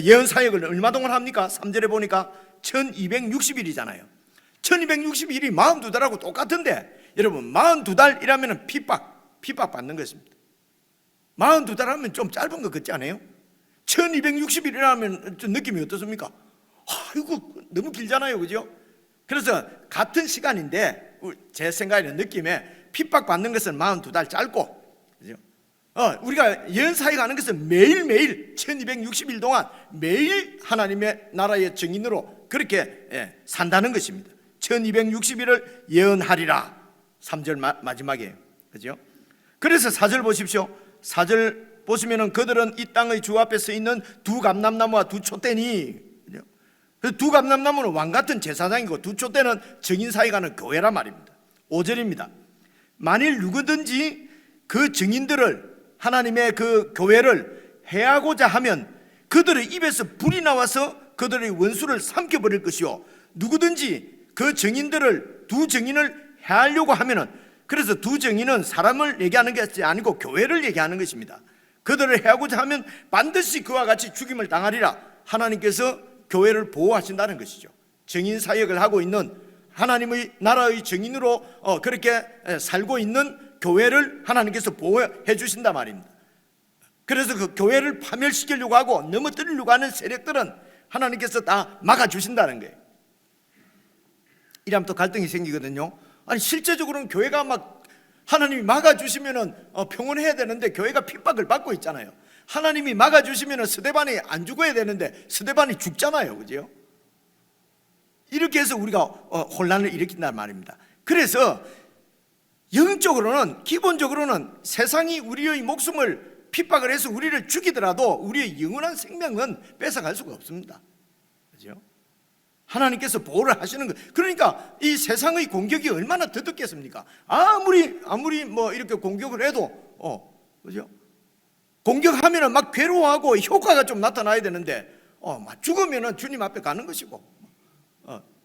예언 사역을 얼마 동안 합니까? 3절에 보니까 1260일이잖아요. 1260일이 42달하고 똑같은데, 여러분 42달이라면 핍박 받는 것입니다. 42달 하면 좀 짧은 것 같지 않아요? 1260일이라면 좀 느낌이 어떻습니까? 이거 너무 길잖아요, 그죠? 그래서 같은 시간인데 제 생각에는 느낌에 핍박 받는 것은 42달 짧고, 그죠? 우리가 예언 사역 하는 것은 매일매일 1260일 동안 매일 하나님의 나라의 증인으로 그렇게 산다는 것입니다. 1260일을 예언하리라. 3절 마지막에, 그죠? 그래서 4절 보십시오. 4절 보시면은 그들은 이 땅의 주 앞에 서 있는 두 감람나무와 두 촛대니, 그 두 감람나무는 왕 같은 제사장이고 두 촛대는 증인 사이가는 교회란 말입니다. 5절입니다. 만일 누구든지 그 증인들을, 하나님의 그 교회를 해하고자 하면 그들의 입에서 불이 나와서 그들의 원수를 삼켜버릴 것이요, 누구든지 그 증인들을, 두 증인을 해하려고 하면은, 그래서 두 증인은 사람을 얘기하는 것이 아니고 교회를 얘기하는 것입니다. 그들을 해하고자 하면 반드시 그와 같이 죽임을 당하리라. 하나님께서 교회를 보호하신다는 것이죠. 증인 사역을 하고 있는, 하나님의 나라의 증인으로 그렇게 살고 있는 교회를 하나님께서 보호해 주신단 말입니다. 그래서 그 교회를 파멸시키려고 하고 넘어뜨리려고 하는 세력들은 하나님께서 다 막아주신다는 거예요. 이러면 또 갈등이 생기거든요. 아니 실제적으로는 교회가 막 하나님이 막아주시면은 평온해야 되는데 교회가 핍박을 받고 있잖아요. 하나님이 막아주시면은 스데반이 안 죽어야 되는데 스데반이 죽잖아요, 그죠? 이렇게 해서 우리가 혼란을 일으킨단 말입니다. 그래서 영적으로는, 기본적으로는 세상이 우리의 목숨을 핍박을 해서 우리를 죽이더라도 우리의 영원한 생명은 뺏어갈 수가 없습니다, 그죠? 하나님께서 보호를 하시는 것. 그러니까 이 세상의 공격이 얼마나 더 듣겠습니까? 아무리 뭐 이렇게 공격을 해도 그죠? 공격하면은 막 괴로워하고 효과가 좀 나타나야 되는데 막 죽으면은 주님 앞에 가는 것이고,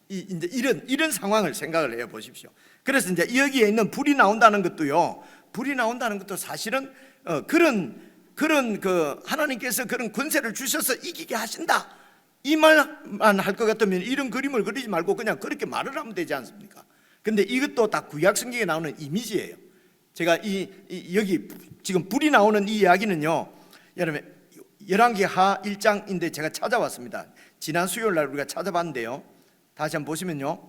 이제 이런 상황을 생각을 해 보십시오. 그래서 이제 여기에 있는 불이 나온다는 것도요, 불이 나온다는 것도 사실은 그런 그 하나님께서 그런 권세를 주셔서 이기게 하신다, 이 말만 할 것 같으면 이런 그림을 그리지 말고 그냥 그렇게 말을 하면 되지 않습니까? 근데 이것도 다 구약 성경에 나오는 이미지예요. 제가 여기 지금 불이 나오는 이 이야기는요, 여러분 열왕기하 1장인데 제가 찾아왔습니다. 지난 수요일 날 우리가 찾아봤는데요, 다시 한번 보시면요,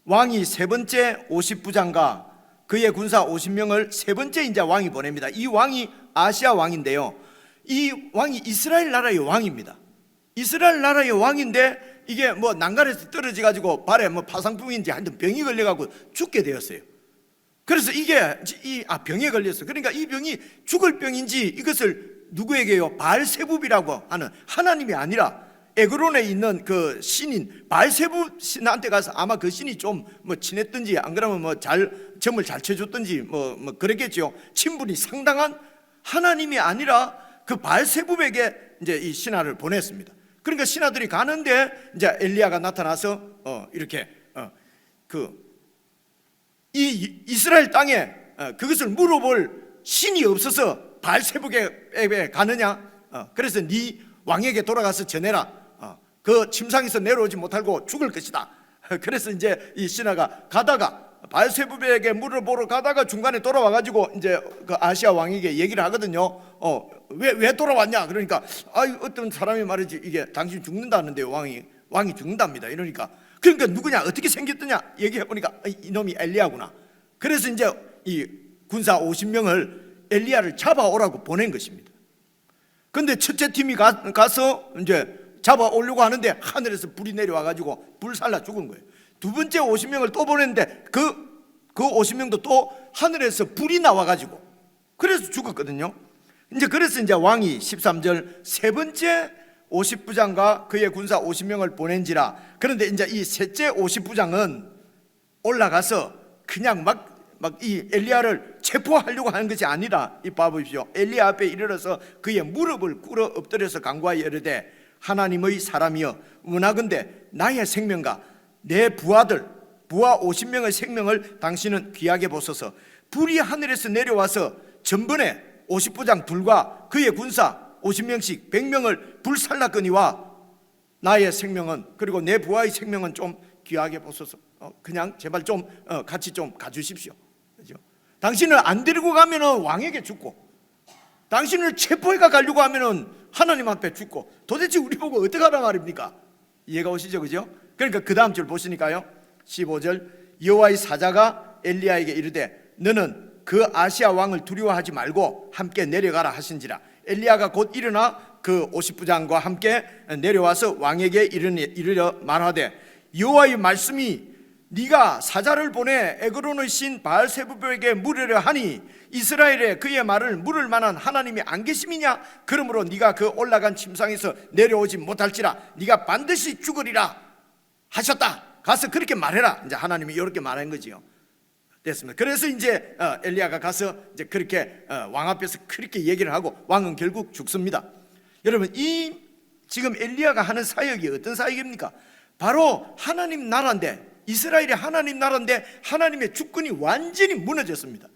왕이 세 번째 50부장과 그의 군사 50명을 세 번째 이제 왕이 보냅니다. 이 왕이 아시아 왕인데요, 이 왕이 이스라엘 나라의 왕입니다. 이스라엘 나라의 왕인데 이게 뭐 난간에서 떨어져 가지고 발에 뭐 파상풍인지 하여튼 병이 걸려 가지고 죽게 되었어요. 그래서 이게 병에 걸렸어. 그러니까 이 병이 죽을 병인지 이것을 누구에게요? 바알세붑이라고 하는, 하나님이 아니라 에그론에 있는 그 신인 바알세붑 신한테 가서 아마 그 신이 좀 뭐 친했든지 안 그러면 뭐 점을 잘 쳐줬든지 뭐 그랬겠죠. 친분이 상당한, 하나님이 아니라 그 바알세붑에게 이제 이 신하를 보냈습니다. 그러니까 신하들이 가는데 이제 엘리야가 나타나서 이렇게 이 이스라엘 땅에 그것을 물어볼 신이 없어서 바알세붑에게 가느냐? 그래서 네 왕에게 돌아가서 전해라. 그 침상에서 내려오지 못하고 죽을 것이다. 그래서 이제 이 신하가 가다가 바알세붑에게 물어보러 가다가 중간에 돌아와 가지고 이제 그 아시아 왕에게 얘기를 하거든요. 왜 돌아왔냐? 그러니까 어떤 사람이 말이지, 이게 당신 죽는다는데 왕이 죽는답니다. 이러니까 누구냐, 어떻게 생겼더냐 얘기해 보니까 이놈이 엘리야구나. 그래서 이제 이 군사 50명을 엘리야를 잡아오라고 보낸 것입니다. 근데 첫째 팀이 가서 이제 잡아오려고 하는데 하늘에서 불이 내려와 가지고 불살라 죽은 거예요. 두 번째 50명을 또 보냈는데 그 50명도 또 하늘에서 불이 나와 가지고 그래서 죽었거든요. 그래서 이제 왕이 13절 세 번째 50부장과 그의 군사 50명을 보낸지라. 그런데 이제 이 셋째 50부장은 올라가서 그냥 막 이 엘리야를 체포하려고 하는 것이 아니라, 이 봐보십시오. 엘리야 앞에 이르러서 그의 무릎을 꿇어 엎드려서 간구하여 이르되, 하나님의 사람이여, 원하건대 나의 생명과 내 부하 50명의 생명을 당신은 귀하게 보소서. 불이 하늘에서 내려와서 전번에 50부장 둘과 그의 군사 50명씩 100명을 불살랐거니와 나의 생명은, 그리고 내 부하의 생명은 좀 귀하게 보소서. 그냥 제발 좀 같이 좀 가주십시오. 그죠? 당신을 안 데리고 가면은 왕에게 죽고, 당신을 체포해 가려고 하면은 하나님 앞에 죽고, 도대체 우리 보고 어떻게 하란 말입니까? 이해가 오시죠? 그죠? 그러니까 그 다음 줄 보시니까요, 15절, 여호와의 사자가 엘리야에게 이르되 너는 그 아시아 왕을 두려워하지 말고 함께 내려가라 하신지라. 엘리야가 곧 일어나 그 50부장과 함께 내려와서 왕에게 이르려 말하되 여호와의 말씀이 네가 사자를 보내 에그론의 신 바알세부백에게 물으려 하니 이스라엘에 그의 말을 물을 만한 하나님이 안 계심이냐? 그러므로 네가 그 올라간 침상에서 내려오지 못할지라 네가 반드시 죽으리라 하셨다. 가서 그렇게 말해라. 이제 하나님이 이렇게 말한 거지요. 됐습니다. 그래서 이제 엘리야가 가서 이제 그렇게 왕 앞에서 그렇게 얘기를 하고 왕은 결국 죽습니다. 여러분, 이 지금 엘리야가 하는 사역이 어떤 사역입니까? 바로 하나님 나라인데, 이스라엘이 하나님 나라인데 하나님의 주권이 완전히 무너졌습니다.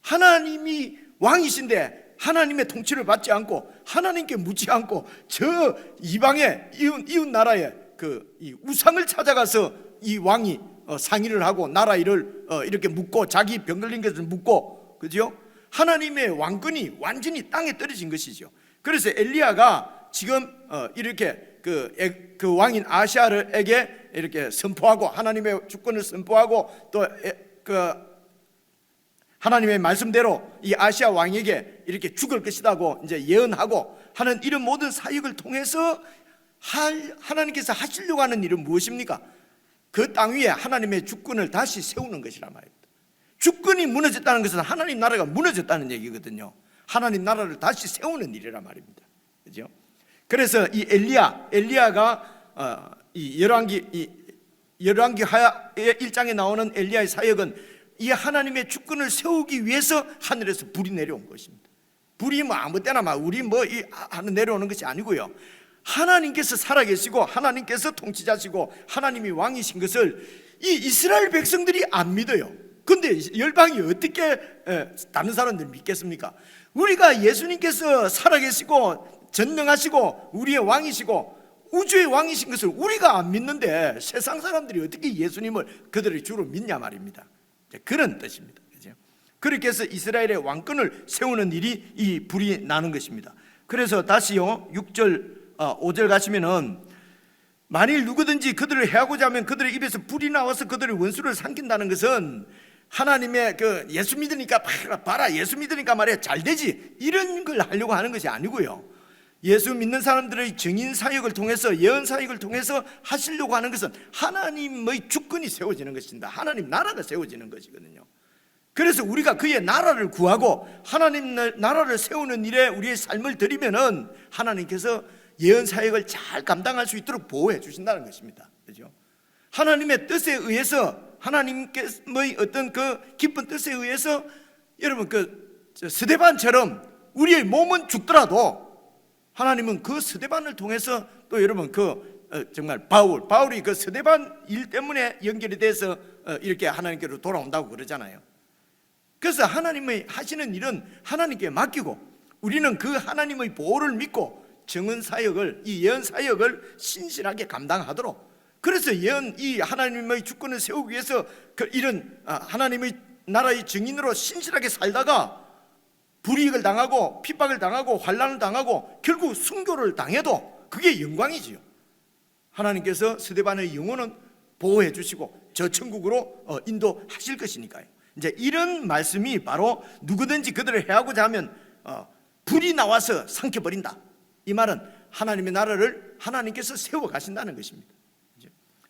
하나님이 왕이신데 하나님의 통치를 받지 않고 하나님께 묻지 않고 저 이방의 이웃 나라의 이 우상을 찾아가서 이 왕이 상의를 하고 나라 일을 이렇게 묻고 자기 병 걸린 것을 묻고, 그죠? 하나님의 왕권이 완전히 땅에 떨어진 것이죠. 그래서 엘리야가 지금 이렇게 그 왕인 아시아에게 이렇게 선포하고 하나님의 주권을 선포하고 또 하나님의 말씀대로 이 아시아 왕에게 이렇게 죽을 것이라고 이제 예언하고 하는 이런 모든 사역을 통해서 하나님께서 하시려고 하는 일은 무엇입니까? 그 땅 위에 하나님의 주권을 다시 세우는 것이란 말입니다. 주권이 무너졌다는 것은 하나님 나라가 무너졌다는 얘기거든요. 하나님 나라를 다시 세우는 일이란 말입니다. 그죠? 그래서 이 엘리야가 이 열왕기 하야의 1장에 나오는 엘리야의 사역은 이 하나님의 주권을 세우기 위해서 하늘에서 불이 내려온 것입니다. 불이 뭐 아무 때나 막 우리 하늘 내려오는 것이 아니고요. 하나님께서 살아계시고 하나님께서 통치자시고 하나님이 왕이신 것을 이 이스라엘 백성들이 안 믿어요. 근데 열방이 어떻게 다른 사람들 믿겠습니까? 우리가 예수님께서 살아계시고 전능하시고 우리의 왕이시고 우주의 왕이신 것을 우리가 안 믿는데 세상 사람들이 어떻게 예수님을 그들의 주로 믿냐 말입니다. 그런 뜻입니다. 그렇게 해서 이스라엘의 왕권을 세우는 일이 이 불이 나는 것입니다. 그래서 다시요 6절 5절 가시면은 만일 누구든지 그들을 해하고자 하면 그들의 입에서 불이 나와서 그들의 원수를 삼킨다는 것은 하나님의 예수 믿으니까 봐라 예수 믿으니까 말이야 잘 되지 이런 걸 하려고 하는 것이 아니고요. 예수 믿는 사람들의 증인 사역을 통해서 예언 사역을 통해서 하시려고 하는 것은 하나님의 주권이 세워지는 것입니다. 하나님 나라가 세워지는 것이거든요. 그래서 우리가 그의 나라를 구하고 하나님 나라를 세우는 일에 우리의 삶을 드리면은 하나님께서 예언 사역을 잘 감당할 수 있도록 보호해 주신다는 것입니다. 그렇죠? 하나님의 뜻에 의해서 하나님께서의 어떤 그 깊은 뜻에 의해서 여러분 스데반처럼 우리의 몸은 죽더라도 하나님은 그 스데반을 통해서 또 여러분 정말 바울이 그 스데반 일 때문에 연결이 돼서 이렇게 하나님께로 돌아온다고 그러잖아요. 그래서 하나님의 하시는 일은 하나님께 맡기고 우리는 그 하나님의 보호를 믿고 증언 사역을 이 예언 사역을 신실하게 감당하도록 그래서 이 하나님의 주권을 세우기 위해서 이런 하나님의 나라의 증인으로 신실하게 살다가 불이익을 당하고 핍박을 당하고 환난을 당하고 결국 순교를 당해도 그게 영광이지요. 하나님께서 스데반의 영혼은 보호해 주시고 저 천국으로 인도하실 것이니까요. 이제 이런 말씀이 바로 누구든지 그들을 해하고자 하면 불이 나와서 삼켜버린다. 이 말은 하나님의 나라를 하나님께서 세워 가신다는 것입니다.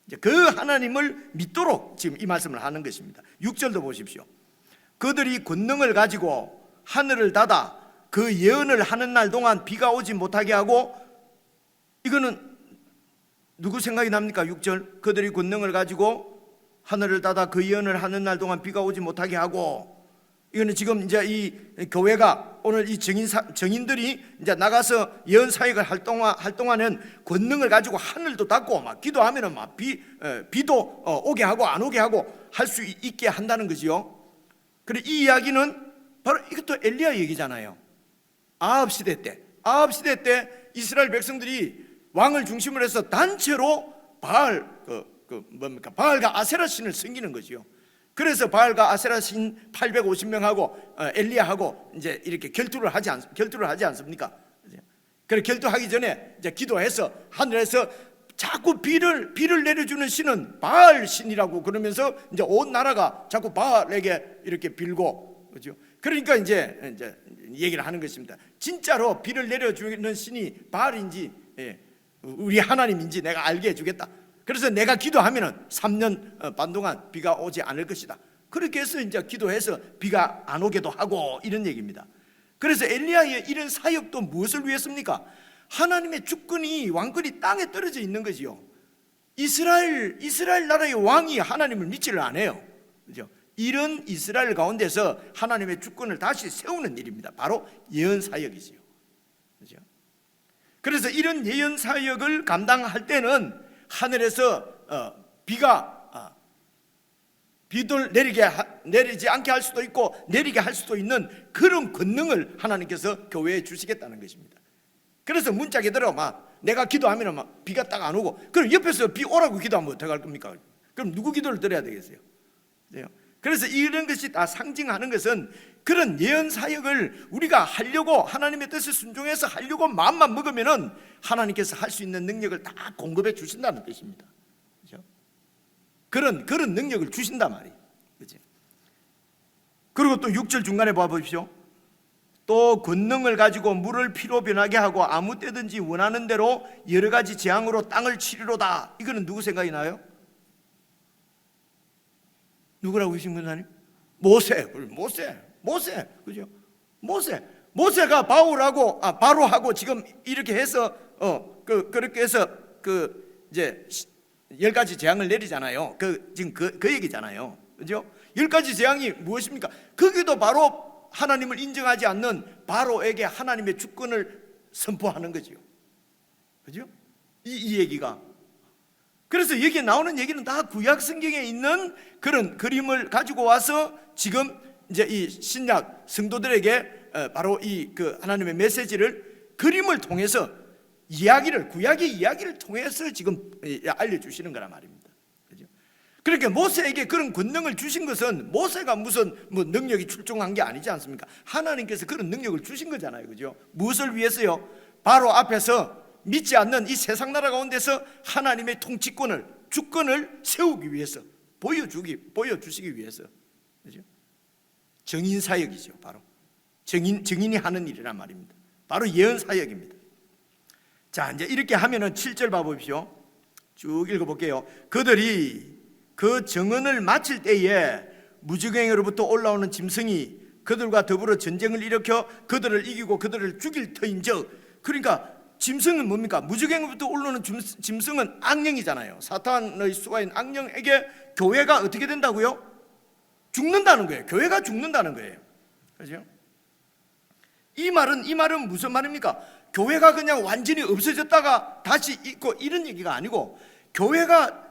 이제 그 하나님을 믿도록 지금 이 말씀을 하는 것입니다. 6절도 보십시오. 그들이 권능을 가지고 하늘을 닫아 그 예언을 하는 날 동안 비가 오지 못하게 하고 이거는 누구 생각이 납니까? 6절 그들이 권능을 가지고 하늘을 닫아 그 예언을 하는 날 동안 비가 오지 못하게 하고 이거는 지금 이제 이 교회가 오늘 이 증인들이 이제 나가서 예언 사역을 할 동안은 권능을 가지고 하늘도 닫고 막 기도하면은 막 비도 오게 하고 안 오게 하고 할 수 있게 한다는 거지요. 그래 이 이야기는 바로 이것도 엘리야 얘기잖아요. 아합 시대 때 이스라엘 백성들이 왕을 중심으로 해서 단체로 바알과 아세라 신을 섬기는 거지요. 그래서 바알과 아세라 신 850명하고 엘리야하고 이제 이렇게 결투를 하지 않습니까? 그래 결투하기 전에 이제 기도해서 하늘에서 자꾸 비를 내려주는 신은 바알 신이라고 그러면서 이제 온 나라가 자꾸 바알에게 이렇게 빌고, 그렇죠? 그러니까 이제 얘기를 하는 것입니다. 진짜로 비를 내려주는 신이 바알인지 우리 하나님인지 내가 알게 해주겠다. 그래서 내가 기도하면은 3년 반 동안 비가 오지 않을 것이다. 그렇게 해서 이제 기도해서 비가 안 오게도 하고 이런 얘기입니다. 그래서 엘리야의 이런 사역도 무엇을 위했습니까? 하나님의 주권이 왕권이 땅에 떨어져 있는 거지요. 이스라엘 나라의 왕이 하나님을 믿지를 않아요. 그죠? 이런 이스라엘 가운데서 하나님의 주권을 다시 세우는 일입니다. 바로 예언 사역이지요. 그죠? 그래서 이런 예언 사역을 감당할 때는 하늘에서 비를 내리지 않게 할 수도 있고 내리게 할 수도 있는 그런 권능을 하나님께서 교회에 주시겠다는 것입니다. 그래서 문짝에 들어 내가 기도하면 비가 딱 안 오고, 그럼 옆에서 비 오라고 기도하면 어떡할 겁니까? 그럼 누구 기도를 드려야 되겠어요? 그래서 이런 것이 다 상징하는 것은 그런 예언 사역을 우리가 하려고, 하나님의 뜻에 순종해서 하려고 마음만 먹으면은 하나님께서 할 수 있는 능력을 다 공급해 주신다는 뜻입니다. 그렇죠? 그런 능력을 주신단 말이에요. 그렇죠? 그리고 또 6절 중간에 봐보십시오. 또 권능을 가지고 물을 피로 변하게 하고 아무 때든지 원하는 대로 여러 가지 재앙으로 땅을 치리로다. 이거는 누구 생각이 나요? 누구라고 하신 거냐니? 모세. 그죠? 모세가 바로하고 지금 이렇게 해서 그렇게 해서 이제 10가지 재앙을 내리잖아요. 지금 그 얘기잖아요. 그죠? 10가지 재앙이 무엇입니까? 거기도 바로 하나님을 인정하지 않는 바로에게 하나님의 주권을 선포하는 거지요. 그죠? 이 얘기가. 그래서 여기에 나오는 얘기는 다 구약 성경에 있는 그런 그림을 가지고 와서 지금 이제 이 신약 성도들에게 바로 이 하나님의 메시지를 그림을 통해서 구약의 이야기를 통해서 지금 알려주시는 거란 말입니다. 그죠? 그러니까 모세에게 그런 권능을 주신 것은 모세가 무슨 능력이 출중한 게 아니지 않습니까? 하나님께서 그런 능력을 주신 거잖아요. 그죠? 무엇을 위해서요? 바로 앞에서 믿지 않는 이 세상 나라 가운데서 하나님의 통치권을, 주권을 세우기 위해서, 보여주시기 위해서. 그죠? 정인 사역이죠. 바로 정인이 하는 일이란 말입니다. 바로 예언 사역입니다. 자, 이제 이렇게 하면은 7절 봐보십시오. 쭉 읽어볼게요. 그들이 그 정언을 마칠 때에 무지갱으로부터 올라오는 짐승이 그들과 더불어 전쟁을 일으켜 그들을 이기고 그들을 죽일 터인즉, 그러니까 짐승은 뭡니까? 무지갱으로부터 올라오는 짐승은 악령이잖아요. 사탄의 수하인 악령에게 교회가 어떻게 된다고요? 죽는다는 거예요. 교회가 죽는다는 거예요. 그렇죠? 이 말은 무슨 말입니까? 교회가 그냥 완전히 없어졌다가 다시 있고 이런 얘기가 아니고 교회가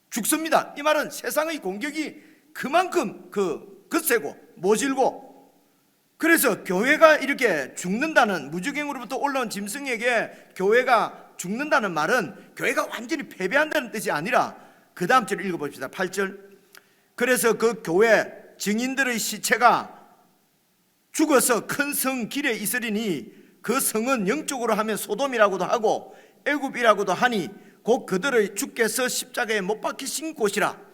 죽습니다. 이 말은 세상의 공격이 그만큼 거세고 모질고, 그래서 교회가 이렇게 죽는다는, 무지갱으로부터 올라온 짐승에게 교회가 죽는다는 말은 교회가 완전히 패배한다는 뜻이 아니라, 그 다음 절 읽어봅시다. 8절. 그래서 그 교회 증인들의 시체가 죽어서 큰 성 길에 있으리니 그 성은 영적으로 하면 소돔이라고도 하고 애굽이라고도 하니 곧 그들의 주께서 십자가에 못 박히신 곳이라.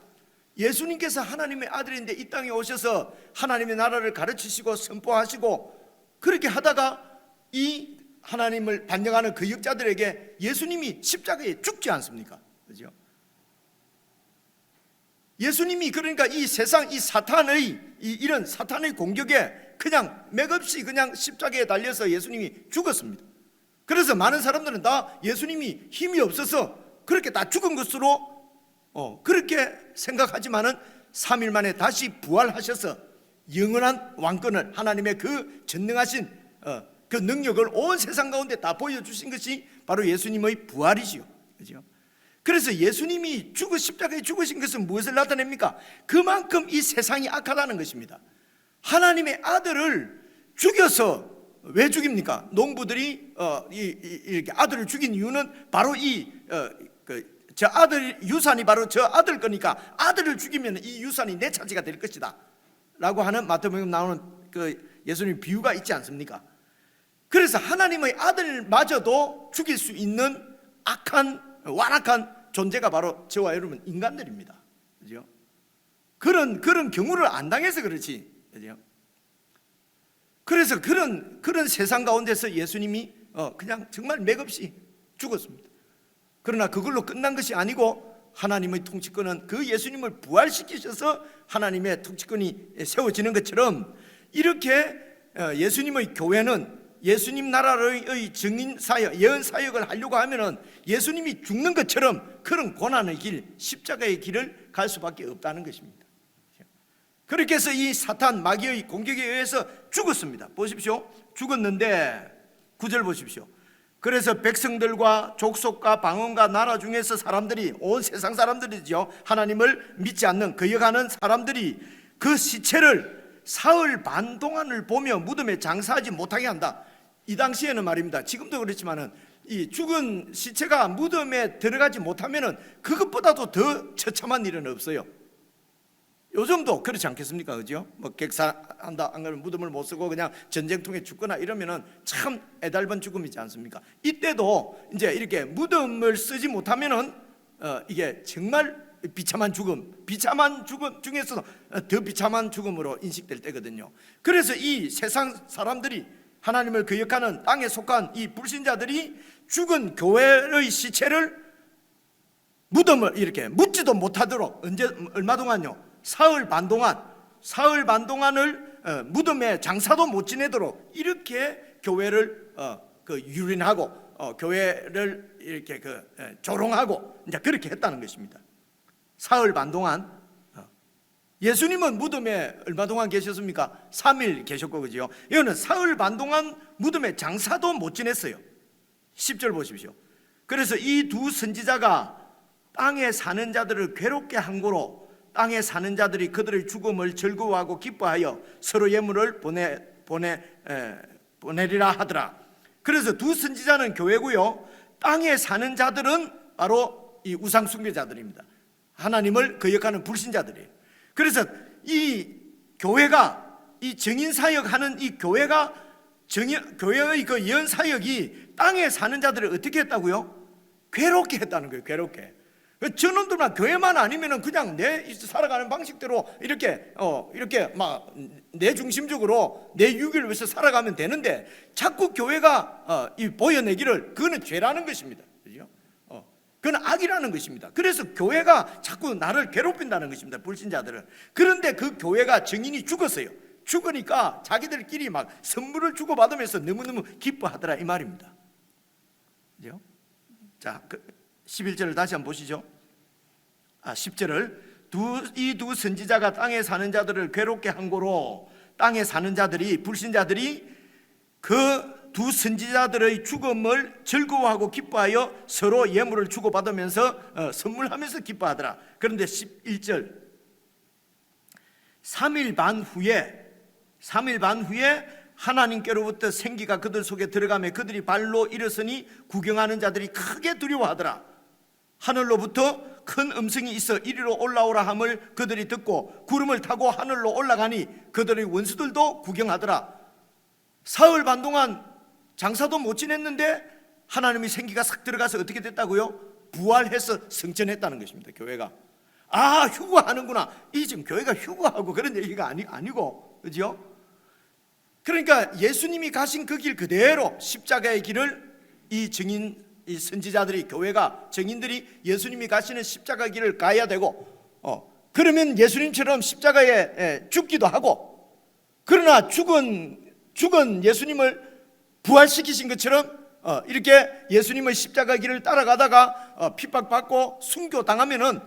예수님께서 하나님의 아들인데 이 땅에 오셔서 하나님의 나라를 가르치시고 선포하시고 그렇게 하다가 이 하나님을 반영하는 그 역자들에게 예수님이 십자가에 죽지 않습니까? 그죠? 예수님이 그러니까 이 세상, 이 사탄의 이런 사탄의 공격에 그냥 맥없이 그냥 십자가에 달려서 예수님이 죽었습니다. 그래서 많은 사람들은 다 예수님이 힘이 없어서 그렇게 다 죽은 것으로 그렇게 생각하지만은 3일 만에 다시 부활하셔서 영원한 왕권을, 하나님의 그 전능하신 그 능력을 온 세상 가운데 다 보여주신 것이 바로 예수님의 부활이지요. 그죠? 그래서 예수님이 십자가에 죽으신 것은 무엇을 나타냅니까? 그만큼 이 세상이 악하다는 것입니다. 하나님의 아들을 죽여서, 왜 죽입니까? 농부들이 이렇게 아들을 죽인 이유는 바로 저 아들 유산이 바로 저 아들 거니까 아들을 죽이면 이 유산이 내 차지가 될 것이다 라고 하는 마태복음 나오는 그 예수님 비유가 있지 않습니까? 그래서 하나님의 아들마저도 죽일 수 있는 완악한 존재가 바로 저와 여러분 인간들입니다. 그죠? 그런 경우를 안 당해서 그렇지. 그죠? 그래서 그런 세상 가운데서 예수님이 그냥 정말 맥없이 죽었습니다. 그러나 그걸로 끝난 것이 아니고 하나님의 통치권은 그 예수님을 부활시키셔서 하나님의 통치권이 세워지는 것처럼, 이렇게 예수님의 교회는 예수님 나라의 증인 사역, 예언 사역을 하려고 하면은 예수님이 죽는 것처럼 그런 고난의 길, 십자가의 길을 갈 수밖에 없다는 것입니다. 그렇게 해서 이 사탄 마귀의 공격에 의해서 죽었습니다. 보십시오. 죽었는데 9절 보십시오. 그래서 백성들과 족속과 방언과 나라 중에서 사람들이, 온 세상 사람들이죠, 하나님을 믿지 않는 거역하는 사람들이 그 시체를 사흘 반 동안을 보며 무덤에 장사하지 못하게 한다. 이 당시에는 말입니다, 지금도 그렇지만은 이 죽은 시체가 무덤에 들어가지 못하면은 그것보다도 더 처참한 일은 없어요. 요즘도 그렇지 않겠습니까? 그죠? 뭐 객사한다 안 그러면 무덤을 못 쓰고 그냥 전쟁통에 죽거나 이러면은 참 애달픈 죽음이지 않습니까? 이때도 이제 이렇게 무덤을 쓰지 못하면은 이게 정말 비참한 죽음 중에서도 더 비참한 죽음으로 인식될 때거든요. 그래서 이 세상 사람들이, 하나님을 거역하는 땅에 속한 이 불신자들이 죽은 교회의 시체를 무덤을 이렇게 묻지도 못하도록 얼마 동안요? 사흘 반 동안을 무덤에 장사도 못 지내도록 이렇게 교회를 유린하고 교회를 이렇게 조롱하고 이제 그렇게 했다는 것입니다. 사흘 반 동안. 예수님은 무덤에 얼마 동안 계셨습니까? 3일 계셨고, 그죠? 이거는 사흘 반 동안 무덤에 장사도 못 지냈어요. 10절 보십시오. 그래서 이 두 선지자가 땅에 사는 자들을 괴롭게 한 고로 땅에 사는 자들이 그들의 죽음을 즐거워하고 기뻐하여 서로 예물을 보내리라 하더라. 그래서 두 선지자는 교회고요, 땅에 사는 자들은 바로 이 우상 숭배자들입니다. 하나님을 거역하는 불신자들이에요. 그래서 이 교회가, 이 증인 사역하는 이 교회가, 교회의 그 예언 사역이 땅에 사는 자들을 어떻게 했다고요? 괴롭게 했다는 거예요. 괴롭게. 저놈들만 교회만 아니면은 그냥 내 살아가는 방식대로 이렇게 막 내 중심적으로 내 유익을 위해서 살아가면 되는데, 자꾸 교회가 보여내기를, 그거는 죄라는 것입니다. 그죠? 그건 악이라는 것입니다. 그래서 교회가 자꾸 나를 괴롭힌다는 것입니다, 불신자들을. 그런데 그 교회가 증인이 죽었어요. 죽으니까 자기들끼리 막 선물을 주고받으면서 너무너무 기뻐하더라, 이 말입니다. 그죠? 자, 11절을 다시 한번 보시죠. 10절을 이 두 선지자가 땅에 사는 자들을 괴롭게 한 고로 땅에 사는 자들이, 불신자들이 그 두 선지자들의 죽음을 즐거워하고 기뻐하여 서로 예물을 주고받으면서 선물하면서 기뻐하더라. 그런데 11절 3일 반 후에 하나님께로부터 생기가 그들 속에 들어가며 그들이 발로 일어서니 구경하는 자들이 크게 두려워하더라. 하늘로부터 큰 음성이 있어 이리로 올라오라 함을 그들이 듣고 구름을 타고 하늘로 올라가니 그들의 원수들도 구경하더라. 사흘 반 동안 장사도 못 지냈는데 하나님의 생기가 싹 들어가서 어떻게 됐다고요? 부활해서 승천했다는 것입니다. 교회가. 휴거하는구나. 이 지금 교회가 휴거하고 그런 얘기가 아니고, 그죠? 그러니까 예수님이 가신 그 길 그대로 십자가의 길을 이 증인, 이 선지자들이, 교회가, 증인들이 예수님이 가시는 십자가 길을 가야 되고, 그러면 예수님처럼 십자가에 죽기도 하고, 그러나 죽은 예수님을 부활시키신 것처럼 이렇게 예수님의 십자가 길을 따라가다가 핍박받고 순교당하면은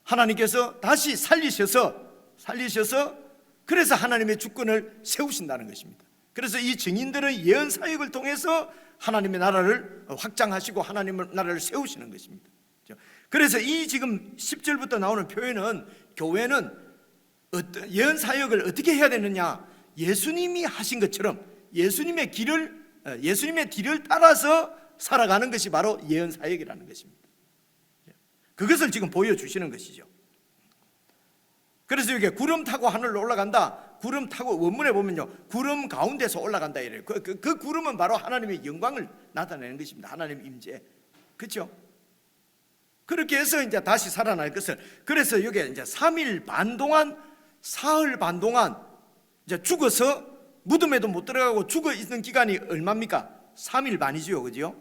하나님께서 다시 살리셔서 그래서 하나님의 주권을 세우신다는 것입니다. 그래서 이 증인들의 예언 사역을 통해서 하나님의 나라를 확장하시고 하나님의 나라를 세우시는 것입니다. 그래서 이 지금 10절부터 나오는 표현은 교회는 예언 사역을 어떻게 해야 되느냐? 예수님이 하신 것처럼 예수님의 길을 따라서 살아가는 것이 바로 예언 사역이라는 것입니다. 그것을 지금 보여주시는 것이죠. 그래서 이게 구름 타고 하늘로 올라간다. 구름 타고 원문에 보면요, 구름 가운데서 올라간다 이래요. 그 구름은 바로 하나님의 영광을 나타내는 것입니다. 하나님의 임재, 그렇죠? 그렇게 해서 이제 다시 살아날 것을. 그래서 이게 이제 3일 반 동안, 사흘 반 동안 이제 죽어서 무덤에도 못 들어가고 죽어 있는 기간이 얼마입니까? 3일 반이죠, 그죠?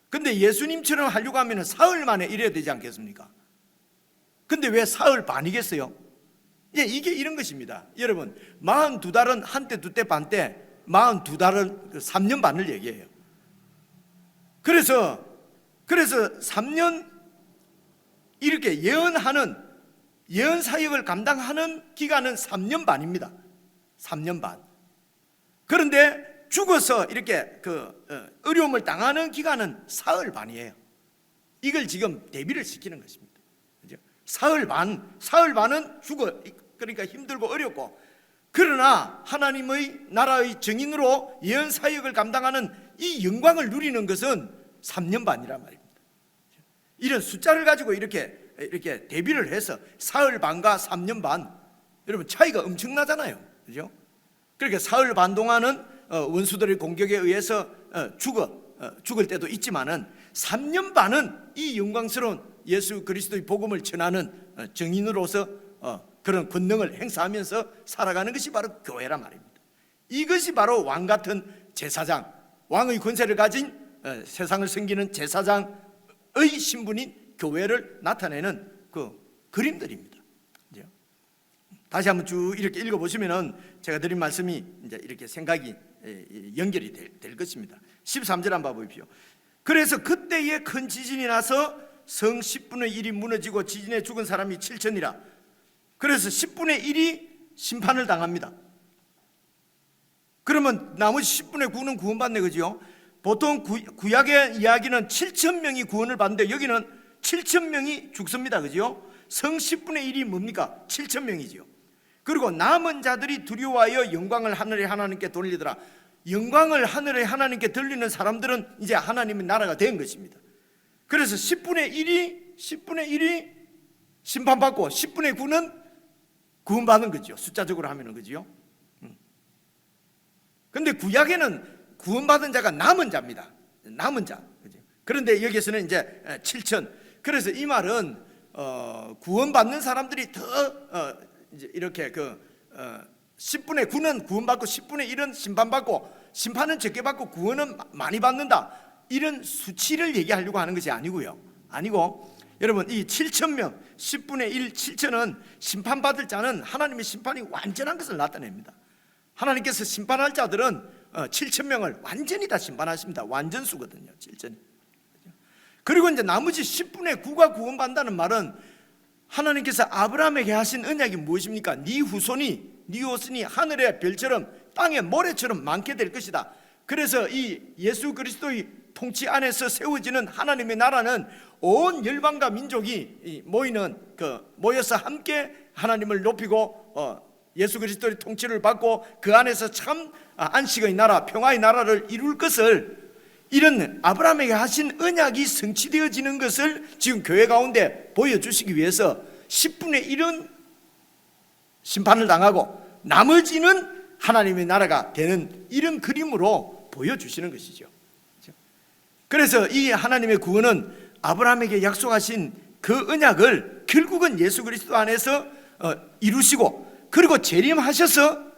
근데 예수님처럼 하려고 하면 사흘 만에 이래야 되지 않겠습니까? 근데 왜 사흘 반이겠어요? 이게 이런 것입니다. 여러분, 42달은 한때, 두때, 반때, 42달은 3년 반을 얘기해요. 그래서 3년 이렇게 예언 사역을 감당하는 기간은 3년 반입니다. 3년 반. 그런데 죽어서 이렇게 어려움을 당하는 기간은 사흘 반이에요. 이걸 지금 대비를 시키는 것입니다. 그죠? 사흘 반은 그러니까 힘들고 어렵고, 그러나 하나님의 나라의 증인으로 예언 사역을 감당하는 이 영광을 누리는 것은 3년 반이란 말입니다. 이런 숫자를 가지고 이렇게 대비를 해서 사흘 반과 3년 반, 여러분 차이가 엄청나잖아요, 그죠? 그러니까 사흘 반 동안은 원수들의 공격에 의해서 죽을 때도 있지만은 3년 반은 이 영광스러운 예수 그리스도의 복음을 전하는 증인으로서 그런 권능을 행사하면서 살아가는 것이 바로 교회란 말입니다. 이것이 바로 왕 같은 제사장, 왕의 권세를 가진 세상을 섬기는 제사장의 신분인 교회를 나타내는 그 그림들입니다. 다시 한번 쭉 이렇게 읽어보시면은 제가 드린 말씀이 이제 이렇게 생각이 연결이 될 것입니다. 13절 한번 보십시오. 그래서 그때에 큰 지진이 나서 성 10분의 1이 무너지고 지진에 죽은 사람이 7천이라. 그래서 10분의 1이 심판을 당합니다. 그러면 나머지 10분의 9는 구원받네, 그죠? 보통 구약의 이야기는 7천 명이 구원을 받는데 여기는 7천 명이 죽습니다, 그죠? 성 10분의 1이 뭡니까? 7천 명이죠. 그리고 남은 자들이 두려워하여 영광을 하늘의 하나님께 돌리더라. 영광을 하늘의 하나님께 돌리는 사람들은 이제 하나님의 나라가 된 것입니다. 그래서 10분의 1이 심판받고 10분의 9는 구원받는 거죠. 숫자적으로 하면은, 그죠? 근데 구약에는 구원받은 자가 남은 자입니다. 남은 자. 그죠? 그런데 여기서는 이제 7천. 그래서 이 말은 구원받는 사람들이 더 이제 이렇게 10분의 9는 구원받고 10분의 1은 심판받고, 심판은 적게 받고 구원은 많이 받는다, 이런 수치를 얘기하려고 하는 것이 아니고 여러분, 이 7,000명 10분의 1 7천은 심판받을 자는 하나님의 심판이 완전한 것을 나타냅니다. 하나님께서 심판할 자들은 7,000명을 완전히 다 심판하십니다. 완전수거든요, 7천이. 그리고 이제 나머지 10분의 9가 구원받는다는 말은 하나님께서 아브라함에게 하신 언약이 무엇입니까? 네 후손이 하늘의 별처럼 땅의 모래처럼 많게 될 것이다. 그래서 이 예수 그리스도의 통치 안에서 세워지는 하나님의 나라는 온 열방과 민족이 모여서 함께 하나님을 높이고 예수 그리스도의 통치를 받고 그 안에서 참 안식의 나라, 평화의 나라를 이룰 것을, 이런 아브라함에게 하신 언약이 성취되어지는 것을 지금 교회 가운데 보여주시기 위해서 10분의 1은 심판을 당하고 나머지는 하나님의 나라가 되는 이런 그림으로 보여주시는 것이죠. 그래서 이 하나님의 구원은 아브라함에게 약속하신 그 언약을 결국은 예수 그리스도 안에서 이루시고, 그리고 재림하셔서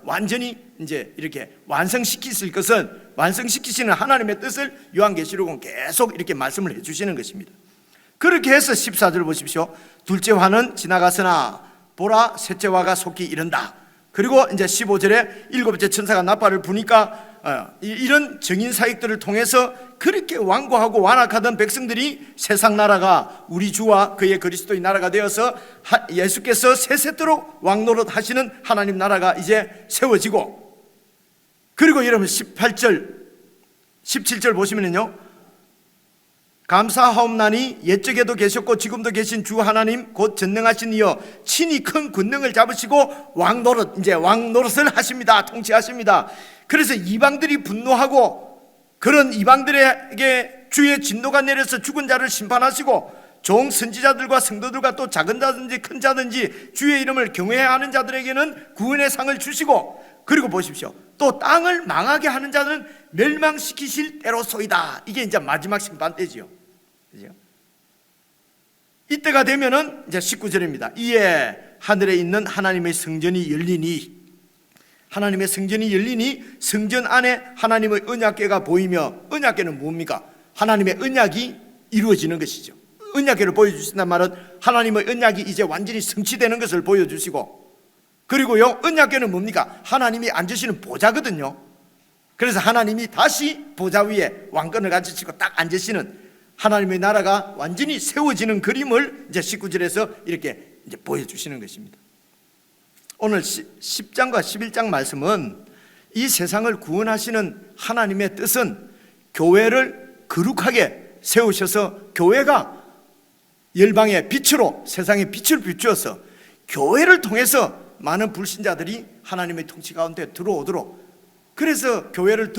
완전히 이제 이렇게 완성시키실 것을, 완성시키시는 하나님의 뜻을 요한계시록은 계속 이렇게 말씀을 해주시는 것입니다. 그렇게 해서 14절 보십시오. 둘째 화는 지나갔으나 보라 셋째 화가 속히 이른다. 그리고 이제 15절에 일곱째 천사가 나팔을 부니까 이런 증인 사역들을 통해서 그렇게 완고하고 완악하던 백성들이 세상 나라가 우리 주와 그의 그리스도의 나라가 되어서 예수께서 세세토록 왕노릇 하시는 하나님 나라가 이제 세워지고, 그리고 여러분 18절 17절 보시면요, 감사하옵나니 옛적에도 계셨고 지금도 계신 주 하나님 곧 전능하신 이여 친히 큰 권능을 잡으시고 왕 노릇을 하십니다. 통치하십니다. 그래서 이방들이 분노하고 그런 이방들에게 주의 진노가 내려서 죽은 자를 심판하시고 종 선지자들과 성도들과 또 작은 자든지 큰 자든지 주의 이름을 경외하는 자들에게는 구원의 상을 주시고, 그리고 보십시오, 또 땅을 망하게 하는 자는 멸망시키실 때로소이다. 이게 이제 마지막 심판 때지요. 그죠? 이때가 되면은 이제 19절입니다. 이에 하늘에 있는 하나님의 성전이 열리니, 하나님의 성전이 열리니 성전 안에 하나님의 언약궤가 보이며, 언약궤는 뭡니까? 하나님의 언약이 이루어지는 것이죠. 언약궤를 보여주신단 말은 하나님의 언약이 이제 완전히 성취되는 것을 보여주시고, 그리고요, 언약궤는 뭡니까? 하나님이 앉으시는 보좌거든요. 그래서 하나님이 다시 보좌 위에 왕권을 가지시고 딱 앉으시는 하나님의 나라가 완전히 세워지는 그림을 이제 19절에서 이렇게 이제 보여주시는 것입니다. 오늘 10장과 11장 말씀은 이 세상을 구원하시는 하나님의 뜻은 교회를 거룩하게 세우셔서 교회가 열방의 빛으로 세상의 빛을 비추어서 교회를 통해서 많은 불신자들이 하나님의 통치 가운데 들어오도록, 그래서 교회는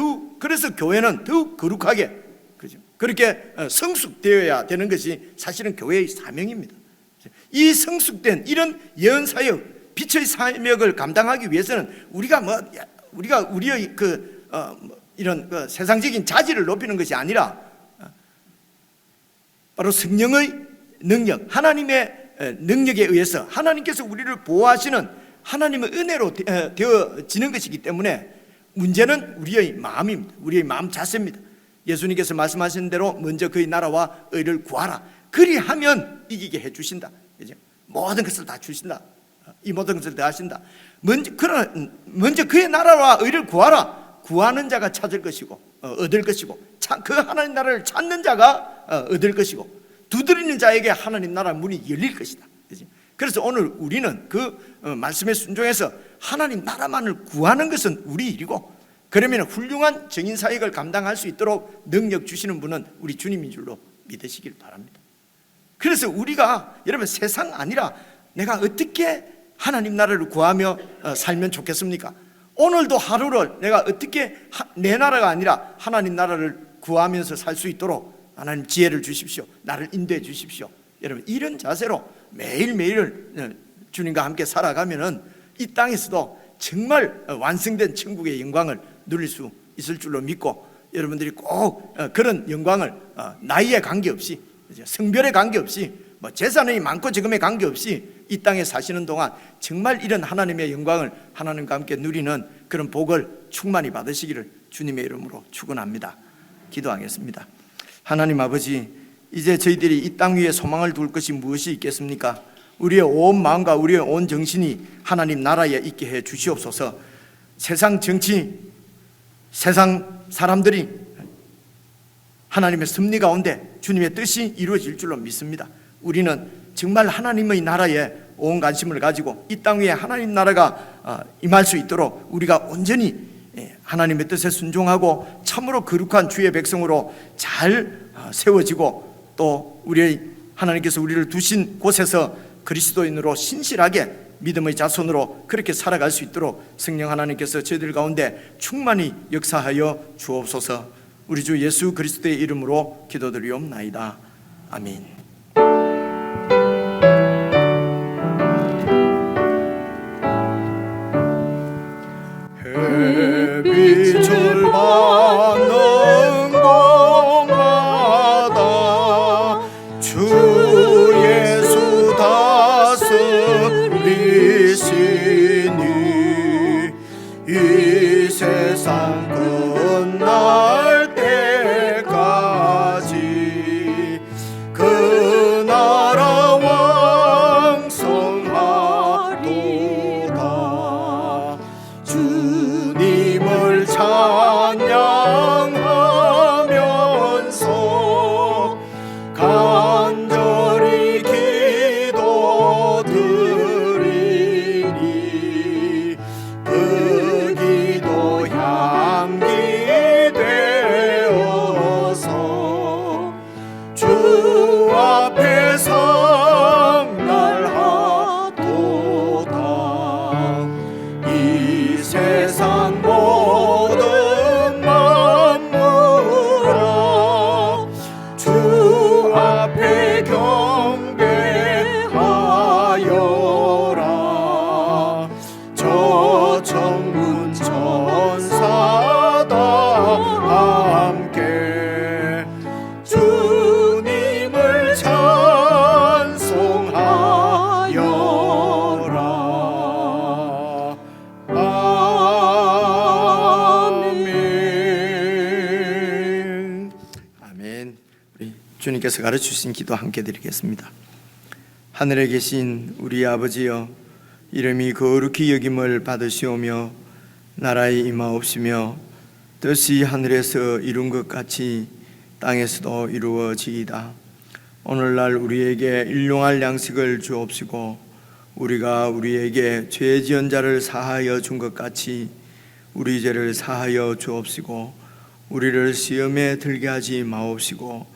더욱 거룩하게, 그죠? 그렇게 성숙되어야 되는 것이 사실은 교회의 사명입니다. 이 성숙된 이런 예언 사역, 빛의 사명을 감당하기 위해서는 우리가 우리의 이런 세상적인 자질을 높이는 것이 아니라 바로 성령의 능력, 하나님의 능력에 의해서 하나님께서 우리를 보호하시는 하나님의 은혜로 되어지는 것이기 때문에 문제는 우리의 마음입니다. 우리의 마음 자세입니다. 예수님께서 말씀하신 대로 먼저 그의 나라와 의를 구하라. 그리하면 이기게 해주신다. 그죠? 모든 것을 다 주신다. 이 모든 것을 다 하신다. 먼저 그의 나라와 의를 구하라. 구하는 자가 찾을 것이고 얻을 것이고, 그 하나님 나라를 찾는 자가 얻을 것이고, 두드리는 자에게 하나님 나라 문이 열릴 것이다. 그죠? 그래서 오늘 우리는 그 말씀에 순종해서 하나님 나라만을 구하는 것은 우리 일이고, 그러면 훌륭한 정인 사역을 감당할 수 있도록 능력 주시는 분은 우리 주님인 줄로 믿으시길 바랍니다. 그래서 우리가 여러분 세상 아니라 내가 어떻게 하나님 나라를 구하며 살면 좋겠습니까? 오늘도 하루를 내가 어떻게 내 나라가 아니라 하나님 나라를 구하면서 살 수 있도록 하나님 지혜를 주십시오. 나를 인도해 주십시오. 여러분 이런 자세로 매일매일을 주님과 함께 살아가면은 이 땅에서도 정말 완성된 천국의 영광을 누릴 수 있을 줄로 믿고, 여러분들이 꼭 그런 영광을 나이에 관계없이, 성별에 관계없이, 재산이 많고 적음에 관계없이 이 땅에 사시는 동안 정말 이런 하나님의 영광을 하나님과 함께 누리는 그런 복을 충만히 받으시기를 주님의 이름으로 축원합니다. 기도하겠습니다. 하나님 아버지, 이제 저희들이 이 땅 위에 소망을 둘 것이 무엇이 있겠습니까? 우리의 온 마음과 우리의 온 정신이 하나님 나라에 있게 해 주시옵소서. 세상 정치, 세상 사람들이 하나님의 섭리 가운데 주님의 뜻이 이루어질 줄로 믿습니다. 우리는 정말 하나님의 나라에 온 관심을 가지고 이 땅 위에 하나님 나라가 임할 수 있도록 우리가 온전히 하나님의 뜻에 순종하고 참으로 거룩한 주의 백성으로 잘 세워지고, 또 우리 하나님께서 우리를 두신 곳에서 그리스도인으로 신실하게 믿음의 자손으로 그렇게 살아갈 수 있도록 성령 하나님께서 저희들 가운데 충만히 역사하여 주옵소서. 우리 주 예수 그리스도의 이름으로 기도드리옵나이다. 아멘. 빛을 받는 곳마다 주 예수 다스리시니 이 세상 끝날 때까지 그 나라 왕성하도다. 주님을 찬양하면서 간절히 기도드리니 그 기도 향기 주님께서 가르치신 기도 함께 드리겠습니다. 하늘에 계신 우리 아버지여, 이름이 거룩히 여김을 받으시오며 나라의 임하옵시며 뜻이 하늘에서 이룬 것 같이 땅에서도 이루어지이다. 오늘날 우리에게 일용할 양식을 주옵시고 우리가 우리에게 죄 지은 자를 사하여 준 것 같이 우리 죄를 사하여 주옵시고 우리를 시험에 들게 하지 마옵시고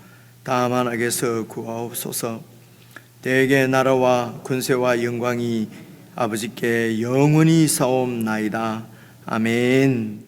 다만 악에서 구하옵소서. 대개 나라와 권세와 영광이 아버지께 영원히 사옵나이다. 아멘.